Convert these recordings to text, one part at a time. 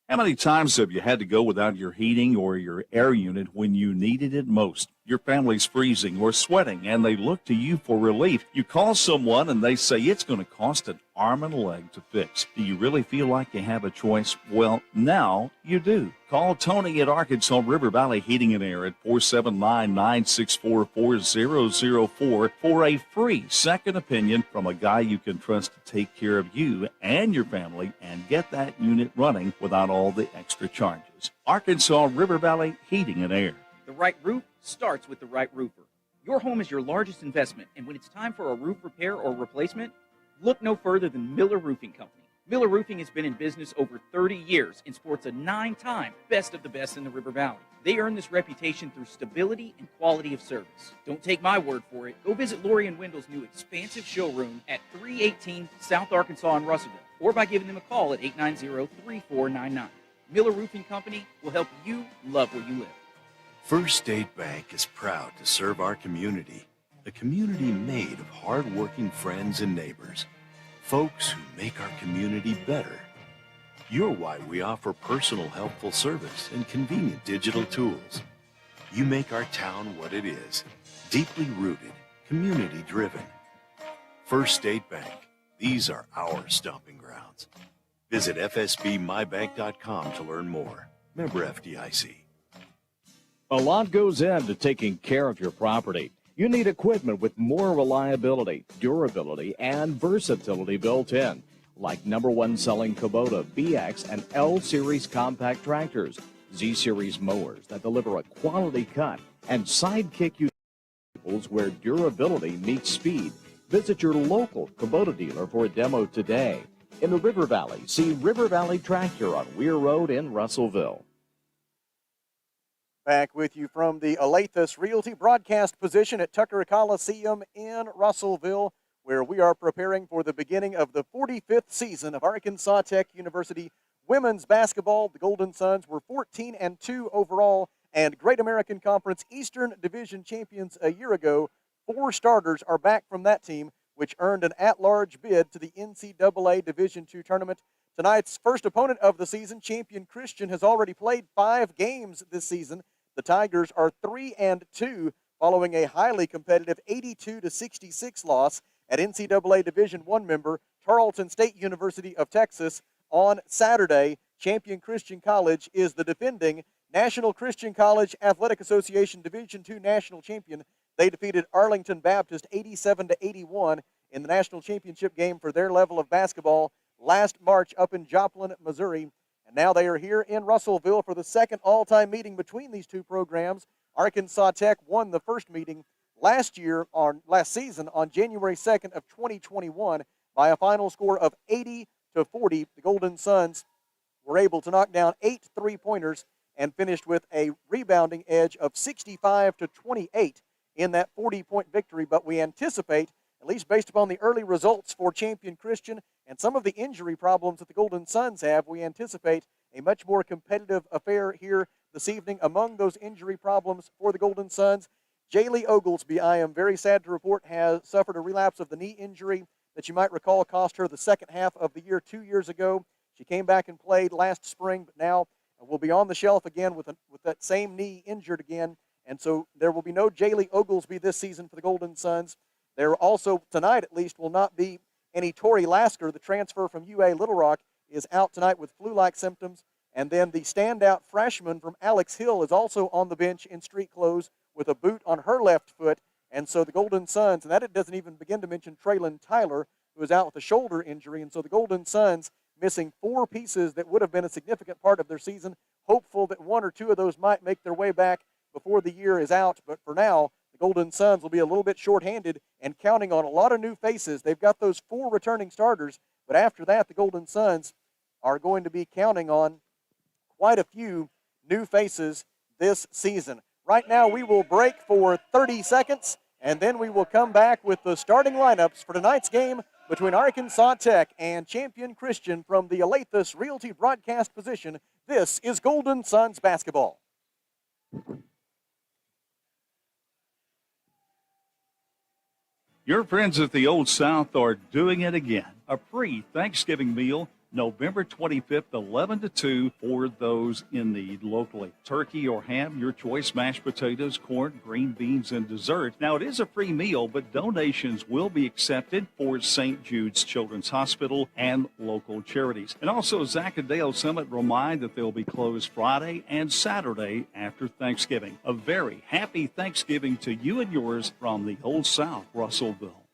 How many times have you had to go without your heating or your air unit when you needed it most? Your family's freezing or sweating, and they look to you for relief. You call someone, and they say it's going to cost an arm and a leg to fix. Do you really feel like you have a choice? Well, now you do. Call Tony at Arkansas River Valley Heating and Air at 479-964-4004 for a free second opinion from a guy you can trust to take care of you and your family and get that unit running without all the extra charges. Arkansas River Valley Heating and Air. The right roof starts with the right roofer. Your home is your largest investment, and when it's time for a roof repair or replacement, look no further than Miller Roofing Company. Miller Roofing has been in business over 30 years and sports a 9-time Best of the Best in the River Valley. They earn this reputation through stability and quality of service. Don't take my word for it. Go visit Lori and Wendell's new expansive showroom at 318 South Arkansas in Russellville, or by giving them a call at 890-3499. Miller Roofing Company will help you love where you live. First State Bank is proud to serve our community, a community made of hard-working friends and neighbors, folks who make our community better. You're why we offer personal, helpful service and convenient digital tools. You make our town what it is, deeply rooted, community-driven. First State Bank, these are our stomping grounds. Visit fsbmybank.com to learn more. Member FDIC. A lot goes into taking care of your property. You need equipment with more reliability, durability, and versatility built in, like #1 selling Kubota BX and L Series compact tractors, Z Series mowers that deliver a quality cut, and Sidekick utilities where durability meets speed. Visit your local Kubota dealer for a demo today. In the River Valley, see River Valley Tractor on Weir Road in Russellville. Back with you from the Alathus Realty broadcast position at Tucker Coliseum in Russellville, where we are preparing for the beginning of the 45th season of Arkansas Tech University women's basketball. The Golden Suns were 14-2 overall and Great American Conference Eastern Division champions a year ago. 4 starters are back from that team, which earned an at-large bid to the NCAA Division II tournament. Tonight's first opponent of the season, Champion Christian, has already played 5 games this season. The Tigers are 3-2 following a highly competitive 82-66 loss at NCAA Division I member Tarleton State University of Texas on Saturday. Champion Christian College is the defending National Christian College Athletic Association Division II national champion. They defeated Arlington Baptist 87-81 in the national championship game for their level of basketball last March up in Joplin, Missouri. And now they are here in Russellville for the second all-time meeting between these two programs. Arkansas Tech won the first meeting last season on January 2nd of 2021 by a final score of 80-40. The Golden Suns were able to knock down 8 3-pointers and finished with a rebounding edge of 65-28 in that 40-point victory. But we anticipate, at least based upon the early results for Champion Christian and some of the injury problems that the Golden Suns have, we anticipate a much more competitive affair here this evening. Among those injury problems for the Golden Suns, Jaylee Oglesby, I am very sad to report, has suffered a relapse of the knee injury that you might recall cost her the second half of the year 2 years ago. She came back and played last spring, but now will be on the shelf again with that same knee injured again. And so there will be no Jaylee Oglesby this season for the Golden Suns. There also, tonight at least, will not be any Tori Lasker. The transfer from UA Little Rock is out tonight with flu-like symptoms. And then the standout freshman from Alex Hill is also on the bench in street clothes with a boot on her left foot. And so the Golden Suns, and that it doesn't even begin to mention Traylon Tyler, who is out with a shoulder injury. And so the Golden Suns missing 4 pieces that would have been a significant part of their season, hopeful that 1 or 2 of those might make their way back before the year is out. But for now, the Golden Suns will be a little bit shorthanded and counting on a lot of new faces. They've got those 4 returning starters, but after that, the Golden Suns are going to be counting on quite a few new faces this season. Right now, we will break for 30 seconds, and then we will come back with the starting lineups for tonight's game between Arkansas Tech and Champion Christian from the Alathus Realty broadcast position. This is Golden Suns basketball. Your friends at the Old South are doing it again. A free Thanksgiving meal November 25th, 11 to 2 for those in need locally. Turkey or ham, your choice, mashed potatoes, corn, green beans, and dessert. Now, it is a free meal, but donations will be accepted for St. Jude's Children's Hospital and local charities. And also, Zach and Dale Summit remind that they'll be closed Friday and Saturday after Thanksgiving. A very happy Thanksgiving to you and yours from the Old South, Russellville.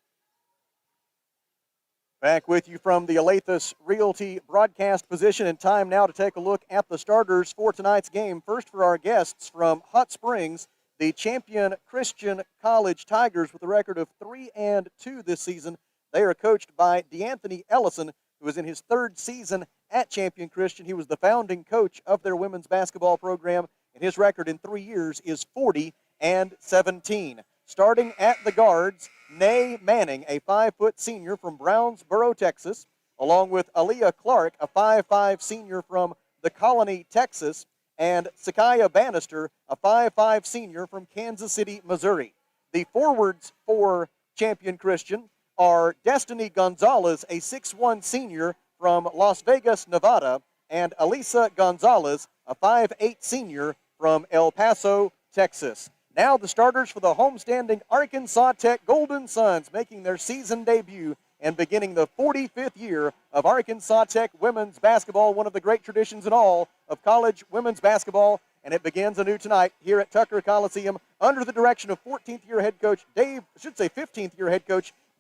Back with you from the Alathus Realty broadcast position, and time now to take a look at the starters for tonight's game. First, for our guests from Hot Springs, the champion Christian College Tigers with a record of 3-2 this season. They are coached by DeAnthony Ellison, who is in his third season at Champion Christian. He was the founding coach of their women's basketball program, and his record in 3 years is 40-17. Starting at the guards, Nay Manning, a 5-foot senior from Brownsboro, Texas, along with Aaliyah Clark, a 5'5 senior from the Colony, Texas, and Sakaya Bannister, a 5'5 senior from Kansas City, Missouri. The forwards for Champion Christian are Destiny Gonzalez, a 6'1 senior from Las Vegas, Nevada, and Elisa Gonzalez, a 5'8 senior from El Paso, Texas. Now the starters for the homestanding Arkansas Tech Golden Suns, making their season debut and beginning the 45th year of Arkansas Tech women's basketball, one of the great traditions in all of college women's basketball, and it begins anew tonight here at Tucker Coliseum under the direction of 15th year head coach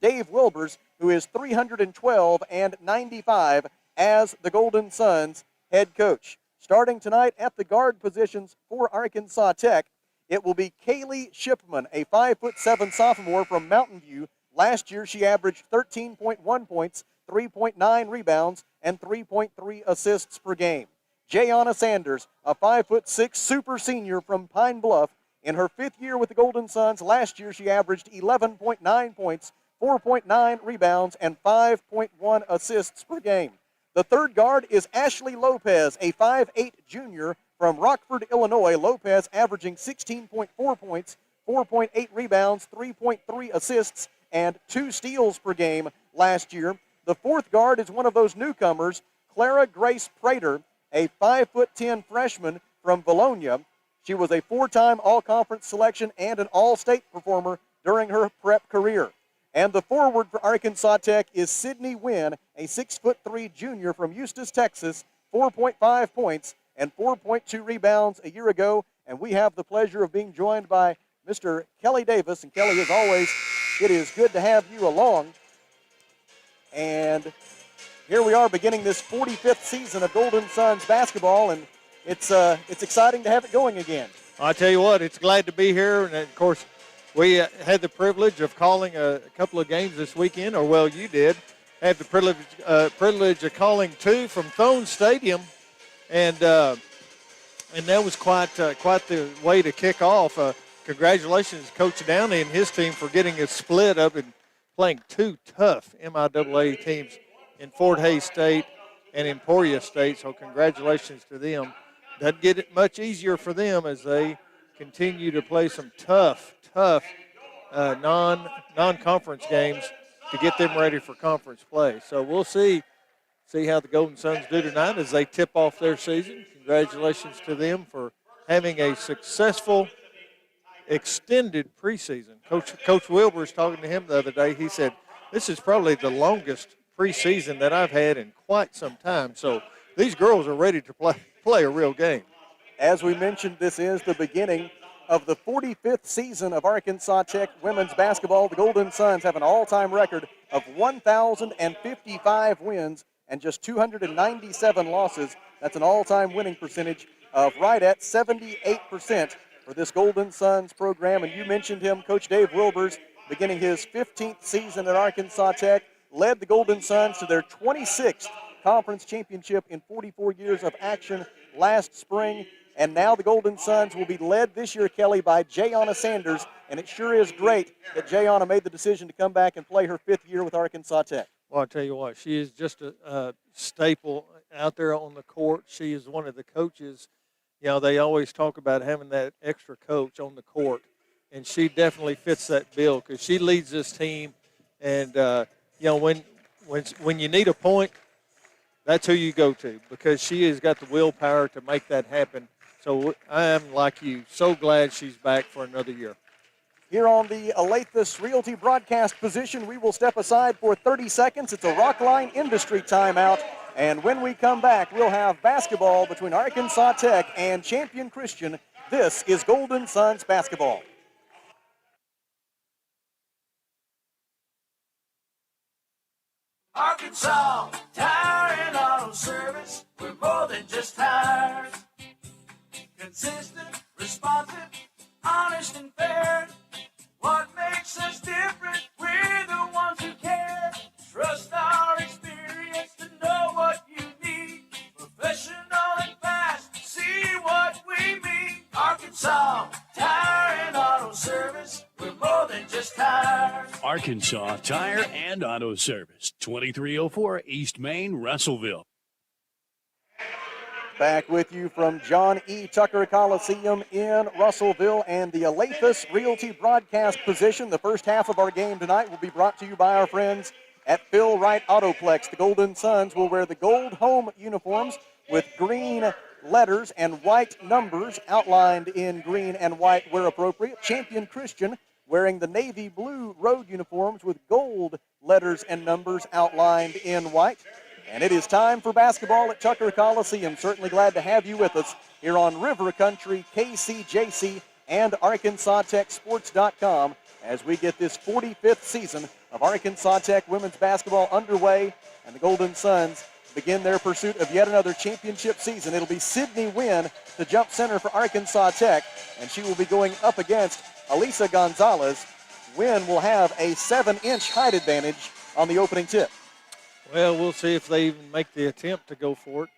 Dave Wilbers, who is 312-95 as the Golden Suns head coach. Starting tonight at the guard positions for Arkansas Tech, it will be Kaylee Shipman, a 5'7" sophomore from Mountain View. Last year, she averaged 13.1 points, 3.9 rebounds, and 3.3 assists per game. Jayana Sanders, a 5'6" super senior from Pine Bluff. In her 5th year with the Golden Suns, last year she averaged 11.9 points, 4.9 rebounds, and 5.1 assists per game. The third guard is Ashley Lopez, a 5'8" junior from Rockford, Illinois. Lopez averaging 16.4 points, 4.8 rebounds, 3.3 assists, and 2 steals per game last year. The fourth guard is one of those newcomers, Clara Grace Prater, a 5'10" freshman from Bologna. She was a 4-time all-conference selection and an all-state performer during her prep career. And the forward for Arkansas Tech is Sydney Wynn, a 6'3" junior from Eustis, Texas, 4.5 points and 4.2 rebounds a year ago. And we have the pleasure of being joined by Mr. Kelly Davis. And Kelly, as always, it is good to have you along. And here we are beginning this 45th season of Golden Suns basketball, and it's exciting to have it going again. I tell you what, it's glad to be here, and of course, we had the privilege of calling a couple of games this weekend, or well, you did. Had the privilege of calling 2 from Thone Stadium, and that was quite the way to kick off. Congratulations, Coach Downey and his team for getting us split up and playing 2 tough MIAA teams in Fort Hays State and Emporia State. So congratulations to them. Doesn't get it much easier for them as they continue to play some tough non-conference games to get them ready for conference play. So we'll see how the Golden Suns do tonight as they tip off their season. Congratulations to them for having a successful extended preseason. Coach Wilbur was talking to him the other day. He said, this is probably the longest preseason that I've had in quite some time. So these girls are ready to play a real game. As we mentioned, this is the beginning of the 45th season of Arkansas Tech women's basketball. The Golden Suns have an all-time record of 1,055 wins and just 297 losses. That's an all-time winning percentage of right at 78% for this Golden Suns program. And you mentioned him, Coach Dave Wilbers, beginning his 15th season at Arkansas Tech, led the Golden Suns to their 26th conference championship in 44 years of action last spring. And now the Golden Suns will be led this year, Kelly, by Jayana Sanders. And it sure is great that Jayana made the decision to come back and play her 5th year with Arkansas Tech. Well, I'll tell you what, she is just a staple out there on the court. She is one of the coaches. You know, they always talk about having that extra coach on the court. And she definitely fits that bill because she leads this team. And, you know, when you need a point, that's who you go to because she has got the willpower to make that happen. So I am, like you, so glad she's back for another year. Here on the Alathus Realty broadcast position, we will step aside for 30 seconds. It's a Rockline Industry timeout. And when we come back, we'll have basketball between Arkansas Tech and Champion Christian. This is Golden Suns basketball. Arkansas Tire and Auto Service, we're more than just tires. Consistent, responsive, honest and fair. What makes us different? We're the ones who care. Trust our experience to know what you need. Professional and fast, see what we mean. Arkansas Tire and Auto Service, we're more than just tires. Arkansas Tire and Auto Service, 2304 East Main, Russellville. Back with you from John E. Tucker Coliseum in Russellville and the Alathus Realty broadcast position. The first half of our game tonight will be brought to you by our friends at Phil Wright Autoplex. The Golden Suns will wear the gold home uniforms with green letters and white numbers outlined in green and white where appropriate. Champion Christian wearing the navy blue road uniforms with gold letters and numbers outlined in white. And it is time for basketball at Tucker Coliseum. Certainly glad to have you with us here on River Country, KCJC, and ArkansasTechSports.com as we get this 45th season of Arkansas Tech women's basketball underway, and the Golden Suns begin their pursuit of yet another championship season. It'll be Sydney Wynn, the jump center for Arkansas Tech, and she will be going up against Elisa Gonzalez. Wynn will have a 7-inch height advantage on the opening tip. Well, we'll see if they even make the attempt to go for it.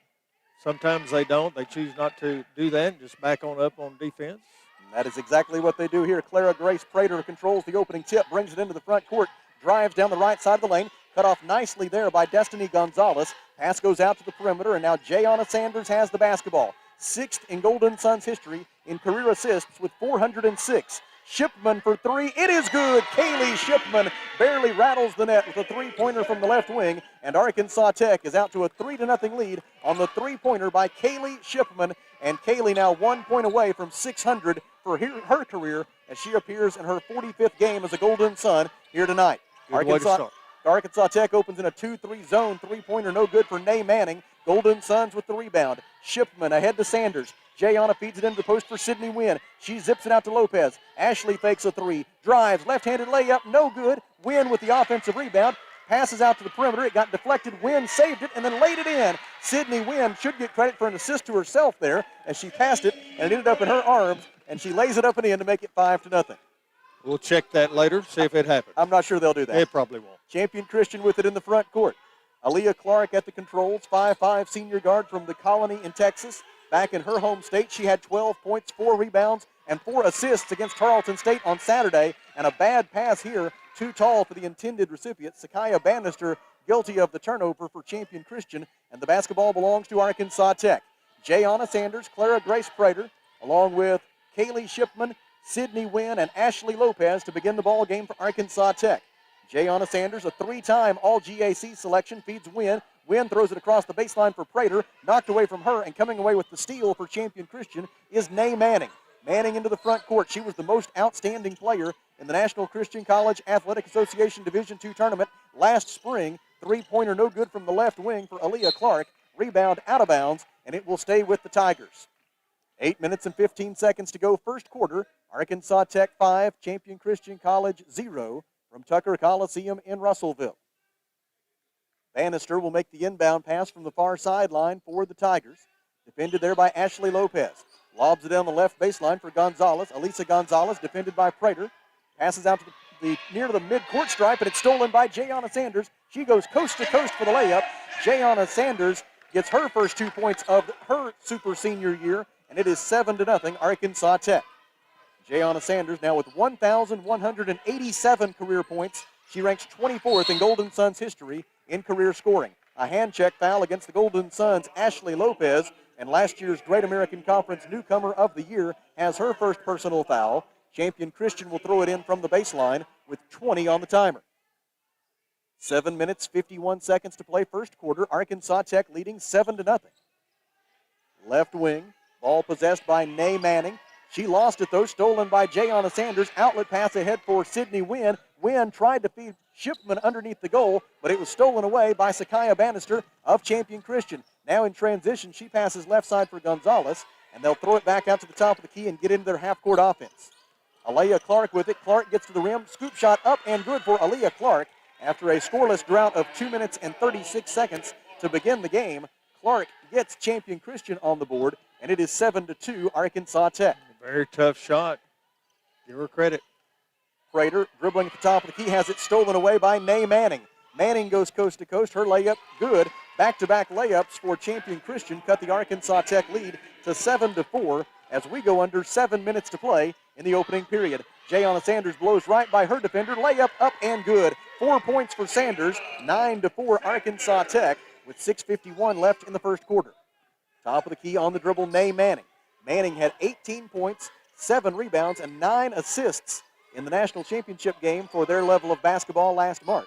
Sometimes they don't. They choose not to do that and just back on up on defense. And that is exactly what they do here. Clara Grace Prater controls the opening tip, brings it into the front court, drives down the right side of the lane, cut off nicely there by Destiny Gonzalez. Pass goes out to the perimeter, and now Jayana Sanders has the basketball. 6th in Golden Suns history in career assists with 406. Shipman for three. It is good. Kaylee Shipman barely rattles the net with a three-pointer from the left wing, and Arkansas Tech is out to a 3-0 lead on the three-pointer by Kaylee Shipman, and Kaylee now 1 point away from 600 for her career as she appears in her 45th game as a Golden Sun here tonight. Arkansas Tech opens in a 2-3 zone. Three-pointer no good for Nay Manning. Golden Suns with the rebound. Shipman ahead to Sanders. Jayana feeds it into the post for Sydney Wynn. She zips it out to Lopez. Ashley fakes a three. Drives. Left-handed layup. No good. Wynn with the offensive rebound. Passes out to the perimeter. It got deflected. Wynn saved it and then laid it in. Sydney Wynn should get credit for an assist to herself there as she passed it and it ended up in her arms, and she lays it up and in to make it 5-0. We'll check that later, see if it happens. I'm not sure they'll do that. It probably won't. Champion Christian with it in the front court. Aaliyah Clark at the controls, 5'5" senior guard from the Colony in Texas. Back in her home state, she had 12 points, 4 rebounds, and 4 assists against Tarleton State on Saturday. And a bad pass here, too tall for the intended recipient. Sakaya Bannister guilty of the turnover for Champion Christian, and the basketball belongs to Arkansas Tech. Jayana Sanders, Clara Grace Prater, along with Kaylee Shipman, Sydney Wynn, and Ashley Lopez to begin the ball game for Arkansas Tech. Jayana Sanders, a 3-time All-GAC selection, feeds Wynn. Wynn throws it across the baseline for Prater, knocked away from her, and coming away with the steal for Champion Christian is Nay Manning. Manning into the front court. She was the most outstanding player in the National Christian College Athletic Association Division II tournament last spring. Three-pointer no good from the left wing for Aaliyah Clark. Rebound out of bounds, and it will stay with the Tigers. 8 minutes and 15 seconds to go first quarter. Arkansas Tech 5, Champion Christian College 0 from Tucker Coliseum in Russellville. Bannister will make the inbound pass from the far sideline for the Tigers. Defended there by Ashley Lopez. Lobs it down the left baseline for Gonzalez. Elisa Gonzalez defended by Prater. Passes out to the near to the mid-court stripe, and it's stolen by Jayana Sanders. She goes coast to coast for the layup. Jayana Sanders gets her first 2 points of her super senior year, and it is 7-0 Arkansas Tech. Jayana Sanders now with 1,187 career points. She ranks 24th in Golden Suns history in career scoring. A hand check foul against the Golden Suns, Ashley Lopez, and last year's Great American Conference Newcomer of the Year has her first personal foul. Champion Christian will throw it in from the baseline with 20 on the timer. 7 minutes, 51 seconds to play first quarter. Arkansas Tech leading 7-0. Left wing, ball possessed by Nay Manning. She lost it, though, stolen by Jayana Sanders. Outlet pass ahead for Sydney Wynn. Wynn tried to feed Shipman underneath the goal, but it was stolen away by Sakaya Bannister of Champion Christian. Now in transition, she passes left side for Gonzalez, and they'll throw it back out to the top of the key and get into their half-court offense. Aliyah Clark with it. Clark gets to the rim. Scoop shot up and good for Aliyah Clark. After a scoreless drought of 2 minutes and 36 seconds to begin the game, Clark gets Champion Christian on the board, and it is 7-2 Arkansas Tech. Very tough shot. Give her credit. Prater dribbling at the top of the key, has it stolen away by Nay Manning. Manning goes coast to coast. Her layup good. Back-to-back layups for Champion Christian cut the Arkansas Tech lead to 7-4 as we go under 7 minutes to play in the opening period. Jayana Sanders blows right by her defender. Layup up and good. 4 points for Sanders. 9-4 Arkansas Tech with 6:51 left in the first quarter. Top of the key on the dribble, Nay Manning. Manning had 18 points, 7 rebounds, and 9 assists in the national championship game for their level of basketball last March.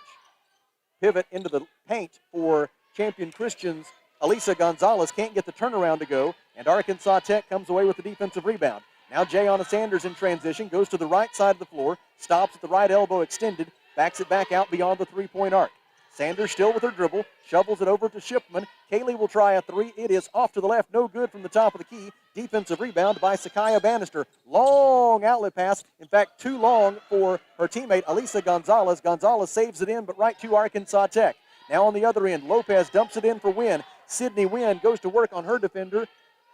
Pivot into the paint for Champion Christian's Elisa Gonzalez. Can't get the turnaround to go, and Arkansas Tech comes away with the defensive rebound. Now Jayana Sanders in transition, goes to the right side of the floor, stops at the right elbow extended, backs it back out beyond the three-point arc. Sanders still with her dribble, shovels it over to Shipman. Kaylee will try a three. It is off to the left, no good from the top of the key. Defensive rebound by Sakaya Bannister. Long outlet pass, in fact, too long for her teammate, Elisa Gonzalez. Gonzalez saves it in, but right to Arkansas Tech. Now on the other end, Lopez dumps it in for Wynn. Sydney Wynn goes to work on her defender.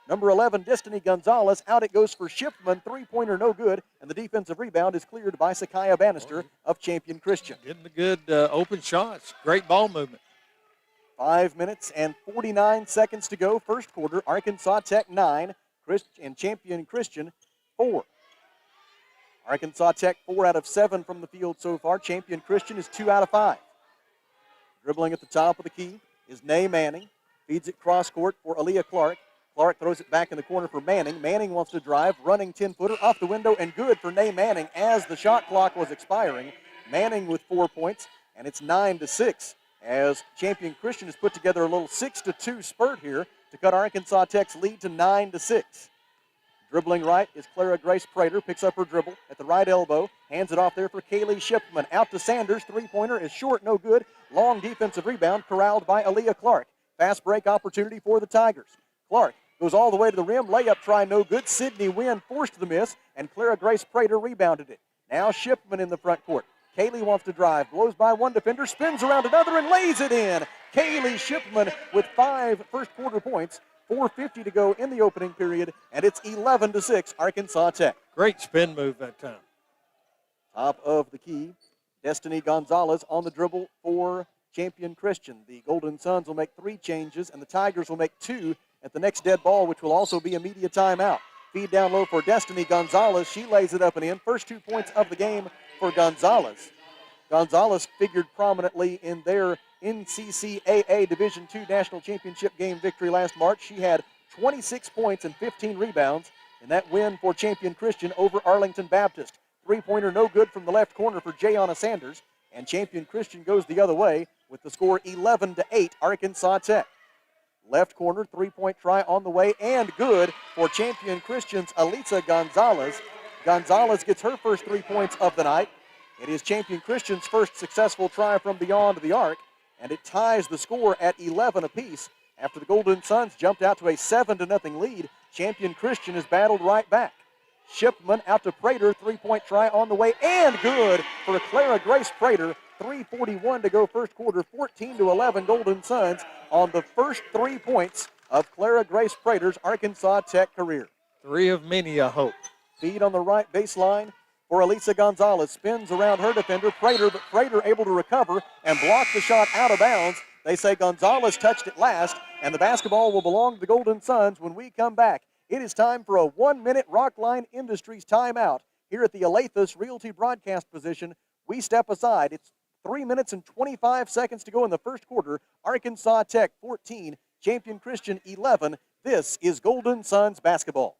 Number 11, Destiny Gonzalez. Out it goes for Shipman. Three-pointer no good, and the defensive rebound is cleared by Sakaya Bannister of Champion Christian. Getting the good open shots. Great ball movement. 5 minutes and 49 seconds to go. First quarter, Arkansas Tech 9, and Champion Christian 4. Arkansas Tech 4 out of 7 from the field so far. Champion Christian is 2 out of 5. Dribbling at the top of the key is Nay Manning. Feeds it cross court for Aliyah Clark. Clark throws it back in the corner for Manning. Manning wants to drive, running 10-footer off the window and good for Nay Manning as the shot clock was expiring. Manning with 4 points, and it's 9-6 as Champion Christian has put together a little 6-2 spurt here to cut Arkansas Tech's lead to 9-6. Dribbling right is Clara Grace Prater, picks up her dribble at the right elbow, hands it off there for Kaylee Shipman. Out to Sanders, three-pointer is short, no good. Long defensive rebound corralled by Aliyah Clark. Fast break opportunity for the Tigers. Clark goes all the way to the rim, layup try no good. Sydney Wynn forced the miss, and Clara Grace Prater rebounded it. Now Shipman in the front court. Kaylee wants to drive, blows by one defender, spins around another, and lays it in. Kaylee Shipman with 5 first quarter points. 4:50 to go in the opening period, and it's 11-6 Arkansas Tech. Great spin move that time. Top of the key, Destiny Gonzalez on the dribble for Champion Christian. The Golden Suns will make 3 changes, and the Tigers will make 2 at the next dead ball, which will also be a media timeout. Feed down low for Destiny Gonzalez. She lays it up and in. First 2 points of the game for Gonzalez. Gonzalez figured prominently in their NCCAA Division II National Championship game victory last March. She had 26 points and 15 rebounds in that win for Champion Christian over Arlington Baptist. Three-pointer no good from the left corner for Jayana Sanders, and Champion Christian goes the other way with the score 11-8 Arkansas Tech. Left corner, three-point try on the way and good for Champion Christian's Elisa Gonzalez. Gonzalez gets her first 3 points of the night. It is Champion Christian's first successful try from beyond the arc, and it ties the score at 11 apiece. After the Golden Suns jumped out to a 7-0 lead, Champion Christian has battled right back. Shipman out to Prater, three-point try on the way, and good for Clara Grace Prater. 3:41 to go first quarter, 14-11 Golden Suns on the first 3 points of Clara Grace Prater's Arkansas Tech career. 3 of many, I hope. Feed on the right baseline for Elisa Gonzalez. Spins around her defender, Prater, but Prater able to recover and block the shot out of bounds. They say Gonzalez touched it last, and the basketball will belong to the Golden Suns when we come back. It is time for a 1-minute Rockline Industries timeout here at the Alathus Realty broadcast position. We step aside. It's 3 minutes and 25 seconds to go in the first quarter. Arkansas Tech 14, Champion Christian 11. This is Golden Suns basketball.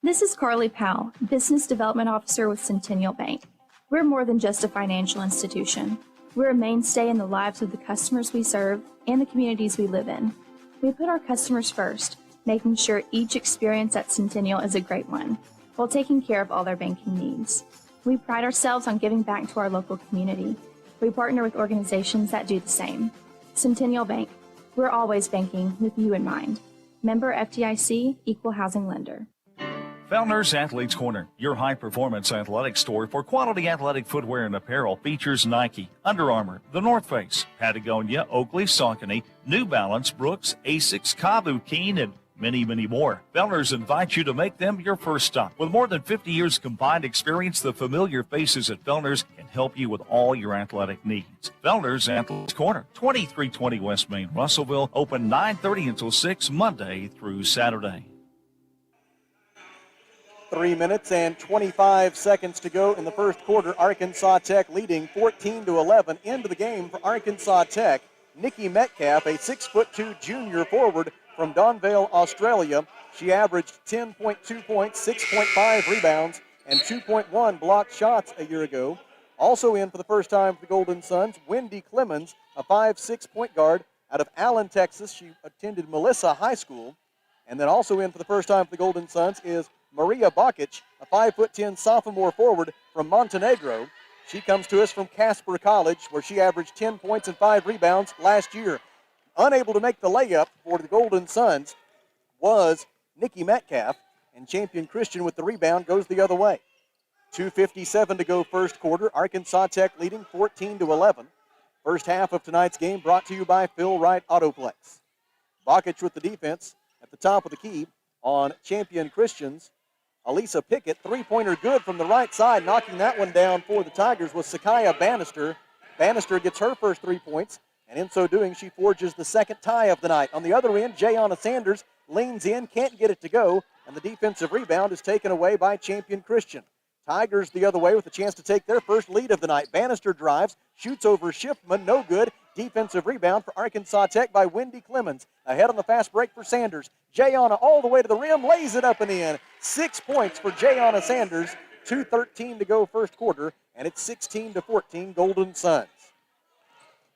This is Carly Powell, Business Development Officer with Centennial Bank. We're more than just a financial institution. We're a mainstay in the lives of the customers we serve and the communities we live in. We put our customers first, making sure each experience at Centennial is a great one, while taking care of all their banking needs. We pride ourselves on giving back to our local community. We partner with organizations that do the same. Centennial Bank, we're always banking with you in mind. Member FDIC, Equal Housing Lender. Fellner's Athletes Corner, your high-performance athletic store for quality athletic footwear and apparel, features Nike, Under Armour, The North Face, Patagonia, Oakley, Saucony, New Balance, Brooks, Asics, Kavu, Keen, and many, many more. Fellner's invites you to make them your first stop. With more than 50 years combined experience, the familiar faces at Fellner's can help you with all your athletic needs. Fellner's Athletes Corner, 2320 West Main, Russellville, open 9:30 until 6 Monday through Saturday. 3 minutes and 25 seconds to go in the first quarter. Arkansas Tech leading 14-11. Into the game for Arkansas Tech, Nikki Metcalf, a 6'2" junior forward from Donvale, Australia. She averaged 10.2 points, 6.5 rebounds, and 2.1 blocked shots a year ago. Also in for the first time for the Golden Suns, Wendy Clemens, a 5'6" point guard out of Allen, Texas. She attended Melissa High School. And then also in for the first time for the Golden Suns is Maria Bakic, a 5'10" sophomore forward from Montenegro. She comes to us from Casper College, where she averaged 10 points and 5 rebounds last year. Unable to make the layup for the Golden Suns was Nikki Metcalf, and Champion Christian with the rebound goes the other way. 2:57 to go first quarter. Arkansas Tech leading 14-11. First half of tonight's game brought to you by Phil Wright Autoplex. Bakic with the defense at the top of the key on Champion Christian's Alisa Pickett, three-pointer good from the right side. Knocking that one down for the Tigers was Sakaya Bannister. Bannister gets her first 3 points, and in so doing, she forges the second tie of the night. On the other end, Jayana Sanders leans in, can't get it to go, and the defensive rebound is taken away by Champion Christian. Tigers the other way with a chance to take their first lead of the night. Bannister drives, shoots over Schiffman, no good. Defensive rebound for Arkansas Tech by Wendy Clemens. Ahead on the fast break for Sanders. Jayana all the way to the rim, lays it up and in. 6 points for Jayana Sanders. 2:13 to go first quarter, and it's 16-14 Golden Suns.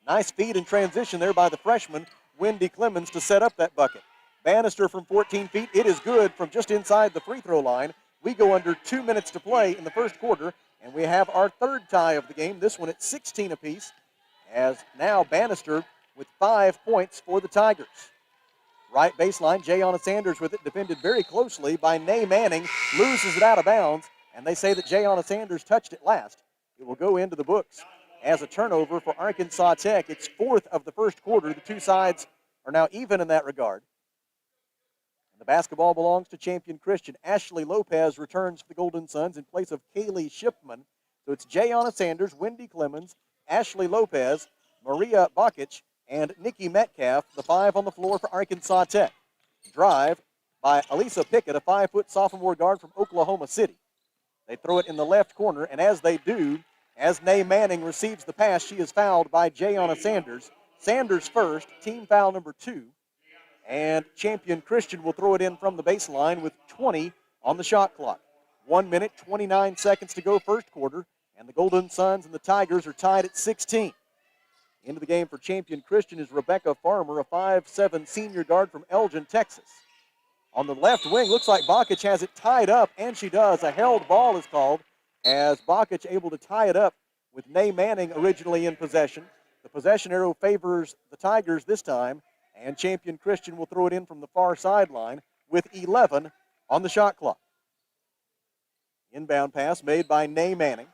Nice feed in transition there by the freshman, Wendy Clemens, to set up that bucket. Bannister from 14 feet. It is good from just inside the free throw line. We go under 2 minutes to play in the first quarter, and we have our third tie of the game, this one at 16 apiece, as now Bannister with 5 points for the Tigers. Right baseline, Jayana Sanders with it, defended very closely by Nay Manning, loses it out of bounds, and they say that Jayana Sanders touched it last. It will go into the books as a turnover for Arkansas Tech. It's fourth of the first quarter. The two sides are now even in that regard. The basketball belongs to Champion Christian. Ashley Lopez returns for the Golden Suns in place of Kaylee Schiffman. So it's Jayana Sanders, Wendy Clemens, Ashley Lopez, Maria Bakic, and Nikki Metcalf, the 5 on the floor for Arkansas Tech. Drive by Alisa Pickett, a 5-foot sophomore guard from Oklahoma City. They throw it in the left corner, and as they do, as Nay Manning receives the pass, she is fouled by Jayana Sanders. Sanders first, team foul number 2. And Champion Christian will throw it in from the baseline with 20 on the shot clock. 1 minute, 29 seconds to go first quarter, and the Golden Suns and the Tigers are tied at 16. Into the game for Champion Christian is Rebecca Farmer, a 5'7" senior guard from Elgin, Texas. On the left wing, looks like Bakic has it tied up, and she does. A held ball is called as Bakic able to tie it up with Nay Manning originally in possession. The possession arrow favors the Tigers this time, and Champion Christian will throw it in from the far sideline with 11 on the shot clock. Inbound pass made by Nay Manning.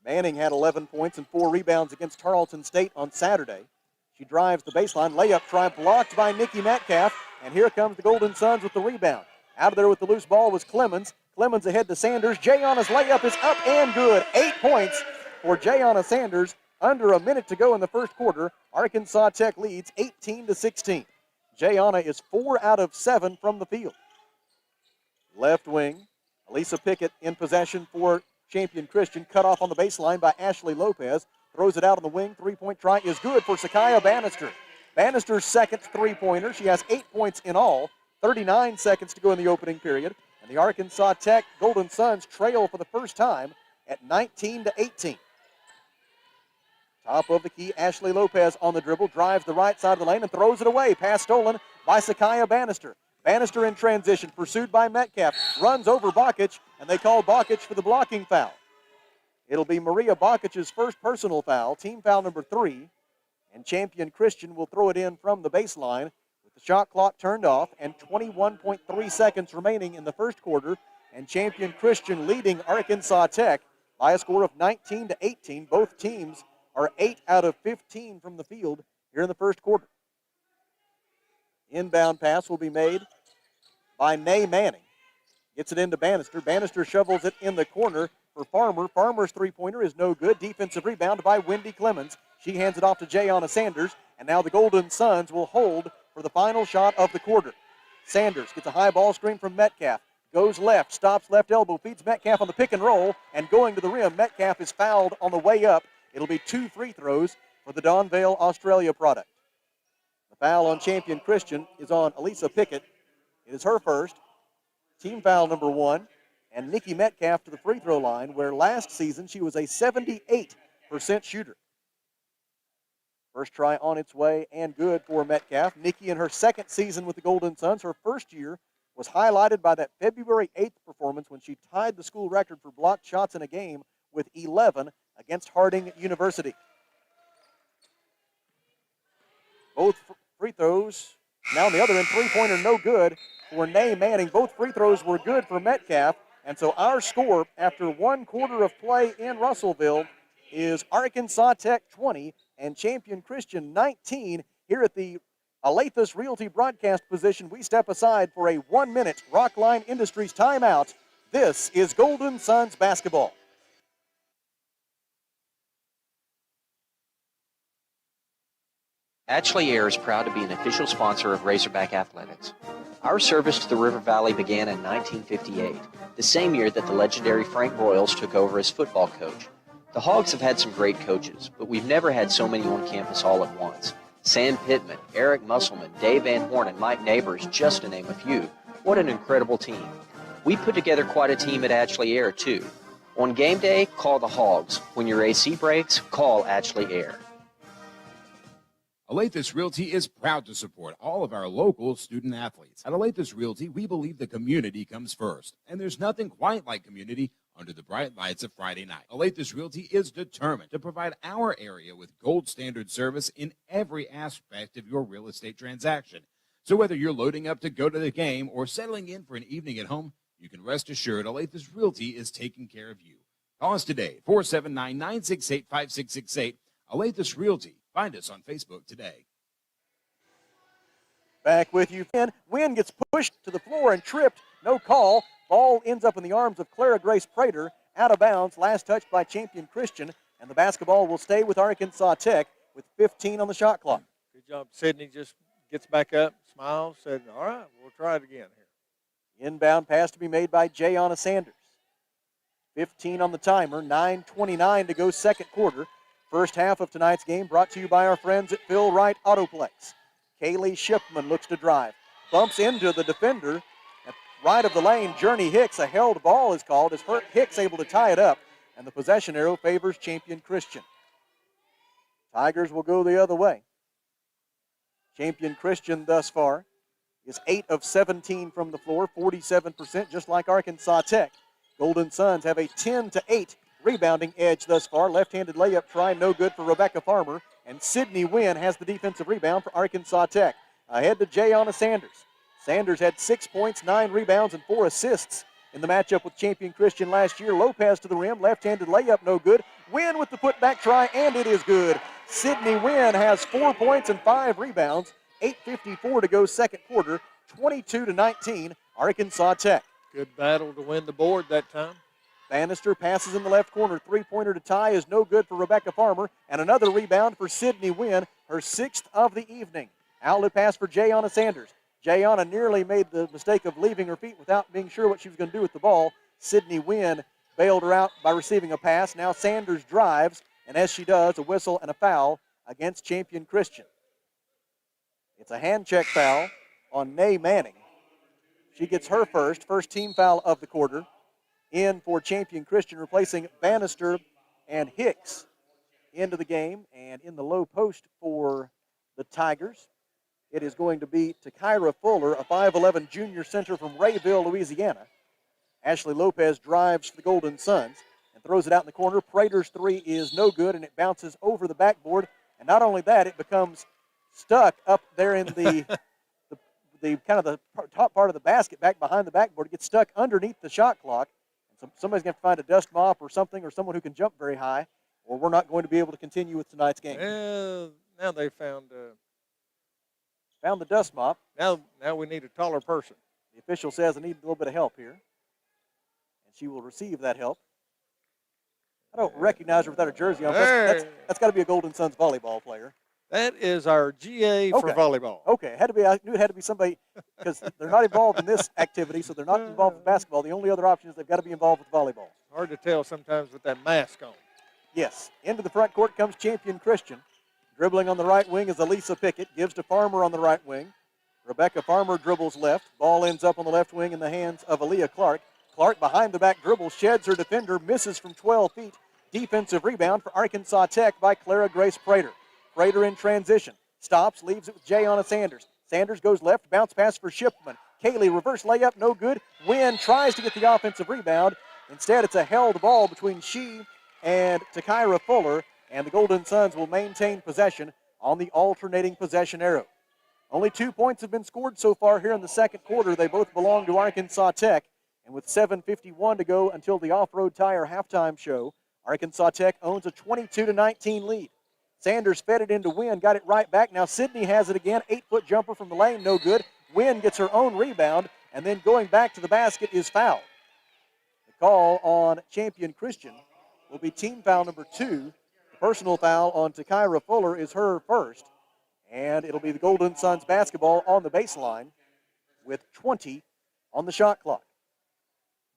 Manning had 11 points and 4 rebounds against Tarleton State on Saturday. She drives the baseline. Layup try blocked by Nikki Metcalf, and here comes the Golden Suns with the rebound. Out of there with the loose ball was Clemens. Clemens ahead to Sanders. Jayana's layup is up and good. 8 points for Jayana Sanders. Under a minute to go in the first quarter. Arkansas Tech leads 18-16. Jayana is 4 out of 7 from the field. Left wing, Alisa Pickett in possession for Champion Christian. Cut off on the baseline by Ashley Lopez. Throws it out on the wing. Three-point try is good for Sakaya Bannister. Bannister's second three-pointer. She has 8 points in all. 39 seconds to go in the opening period. And And the Arkansas Tech Golden Suns trail for the first time at 19-18. Top of the key, Ashley Lopez on the dribble, drives the right side of the lane and throws it away. Pass stolen by Sakaya Bannister. Bannister in transition, pursued by Metcalf, runs over Bakic, and they call Bakic for the blocking foul. It'll be Maria Bakic's first personal foul, team foul number 3, and Champion Christian will throw it in from the baseline with the shot clock turned off and 21.3 seconds remaining in the first quarter, and Champion Christian leading Arkansas Tech by a score of 19-18. Both teams are 8 out of 15 from the field here in the first quarter. Inbound pass will be made by Nay Manning. Gets it into Bannister. Bannister shovels it in the corner for Farmer. Farmer's three-pointer is no good. Defensive rebound by Wendy Clemens. She hands it off to Jayana Sanders, and now the Golden Suns will hold for the final shot of the quarter. Sanders gets a high ball screen from Metcalf. Goes left, stops left elbow, feeds Metcalf on the pick and roll, and going to the rim, Metcalf is fouled on the way up. It'll be 2 free throws for the Donvale, Australia product. The foul on Champion Christian is on Elisa Pickett. It is her first. Team foul number 1. And Nikki Metcalf to the free throw line, where last season she was a 78% shooter. First try on its way and good for Metcalf. Nikki in her second season with the Golden Suns. Her first year was highlighted by that February 8th performance when she tied the school record for blocked shots in a game with 11 against Harding University. Both free throws, now on the other end, three-pointer no good for Nay Manning. Both free throws were good for Metcalf, and so our score after 1 quarter of play in Russellville is Arkansas Tech 20 and Champion Christian 19. Here at the Alathus Realty broadcast position, we step aside for a 1-minute Rockline Industries timeout. This is Golden Suns basketball. Ashley Air is proud to be an official sponsor of Razorback Athletics. Our service to the River Valley began in 1958, the same year that the legendary Frank Broyles took over as football coach. The Hogs have had some great coaches, but we've never had so many on campus all at once. Sam Pittman, Eric Musselman, Dave Van Horn, and Mike Neighbors, just to name a few. What an incredible team. We put together quite a team at Ashley Air, too. On game day, call the Hogs. When your AC breaks, call Ashley Air. Alathus Realty is proud to support all of our local student athletes. At Alathus Realty, we believe the community comes first, and there's nothing quite like community under the bright lights of Friday night. Alathus Realty is determined to provide our area with gold standard service in every aspect of your real estate transaction. So whether you're loading up to go to the game or settling in for an evening at home, you can rest assured Alathus Realty is taking care of you. Call us today, 479-968-5668. Alathus Realty. Find us on Facebook today. Back with you. Wynn gets pushed to the floor and tripped. No call. Ball ends up in the arms of Clara Grace Prater. Out of bounds. Last touch by Champion Christian. And the basketball will stay with Arkansas Tech with 15 on the shot clock. Good job. Sydney just gets back up, smiles, said, all right, we'll try it again here. Inbound pass to be made by Jayana Sanders. 15 on the timer. 9:29 to go second quarter. First half of tonight's game brought to you by our friends at Phil Wright Autoplex. Kaylee Shipman looks to drive. Bumps into the defender. At right of the lane, Journey Hicks. A held ball is called as Hicks able to tie it up. And the possession arrow favors Champion Christian. Tigers will go the other way. Champion Christian thus far is 8 of 17 from the floor, 47%, just like Arkansas Tech. Golden Suns have a 10-8 rebounding edge thus far. Left-handed layup try, no good for Rebecca Farmer. And Sydney Wynn has the defensive rebound for Arkansas Tech. Ahead to Jayana Sanders. Sanders had 6 points, 9 rebounds, and 4 assists in the matchup with Champion Christian last year. Lopez to the rim, left-handed layup, no good. Wynn with the putback try, and it is good. Sydney Wynn has 4 points and 5 rebounds. 8:54 to go second quarter, 22-19, Arkansas Tech. Good battle to win the board that time. Bannister passes in the left corner. Three-pointer to tie is no good for Rebecca Farmer. And another rebound for Sydney Wynn, her 6th of the evening. Outlet pass for Jayana Sanders. Jayana nearly made the mistake of leaving her feet without being sure what she was going to do with the ball. Sydney Wynn bailed her out by receiving a pass. Now Sanders drives, and as she does, a whistle and a foul against Champion Christian. It's a hand check foul on Nay Manning. She gets her first team foul of the quarter. In for Champion Christian, replacing Bannister and Hicks into the game. And in the low post for the Tigers, it is going to be Takira Fuller, a 5'11 junior center from Rayville, Louisiana. Ashley Lopez drives for the Golden Suns and throws it out in the corner. Prater's three is no good, and it bounces over the backboard. And not only that, it becomes stuck up there in the the kind of the top part of the basket back behind the backboard. It gets stuck underneath the shot clock. And somebody's going to find a dust mop or something, or someone who can jump very high, or we're not going to be able to continue with tonight's game. Now they found the dust mop. Now we need a taller person. The official says I need a little bit of help here. And she will receive that help. I don't recognize her without a jersey on. That's got to be a Golden Suns volleyball player. That is our GA for volleyball. Okay, I knew it had to be somebody, because they're not involved in this activity, so they're not involved with basketball. The only other option is they've got to be involved with volleyball. Hard to tell sometimes with that mask on. Yes, into the front court comes Champion Christian. Dribbling on the right wing is Elisa Pickett, gives to Farmer on the right wing. Rebecca Farmer dribbles left. Ball ends up on the left wing in the hands of Aaliyah Clark. Clark behind the back dribble, sheds her defender, misses from 12 feet. Defensive rebound for Arkansas Tech by Clara Grace Prater. Prater in transition. Stops, leaves it with Jayana Sanders. Sanders goes left, bounce pass for Shipman. Kaylee, reverse layup, no good. Wynn tries to get the offensive rebound. Instead, it's a held ball between she and Takira Fuller, and the Golden Suns will maintain possession on the alternating possession arrow. Only 2 points have been scored so far here in the second quarter. They both belong to Arkansas Tech, and with 7:51 to go until the Off-Road Tire halftime show, Arkansas Tech owns a 22-19 lead. Sanders fed it into Wynn, got it right back. Now Sydney has it again. 8-foot jumper from the lane, no good. Wynn gets her own rebound, and then going back to the basket is foul. The call on Champion Christian will be team foul number 2. The personal foul on Takira Fuller is her first, and it'll be the Golden Suns basketball on the baseline with 20 on the shot clock.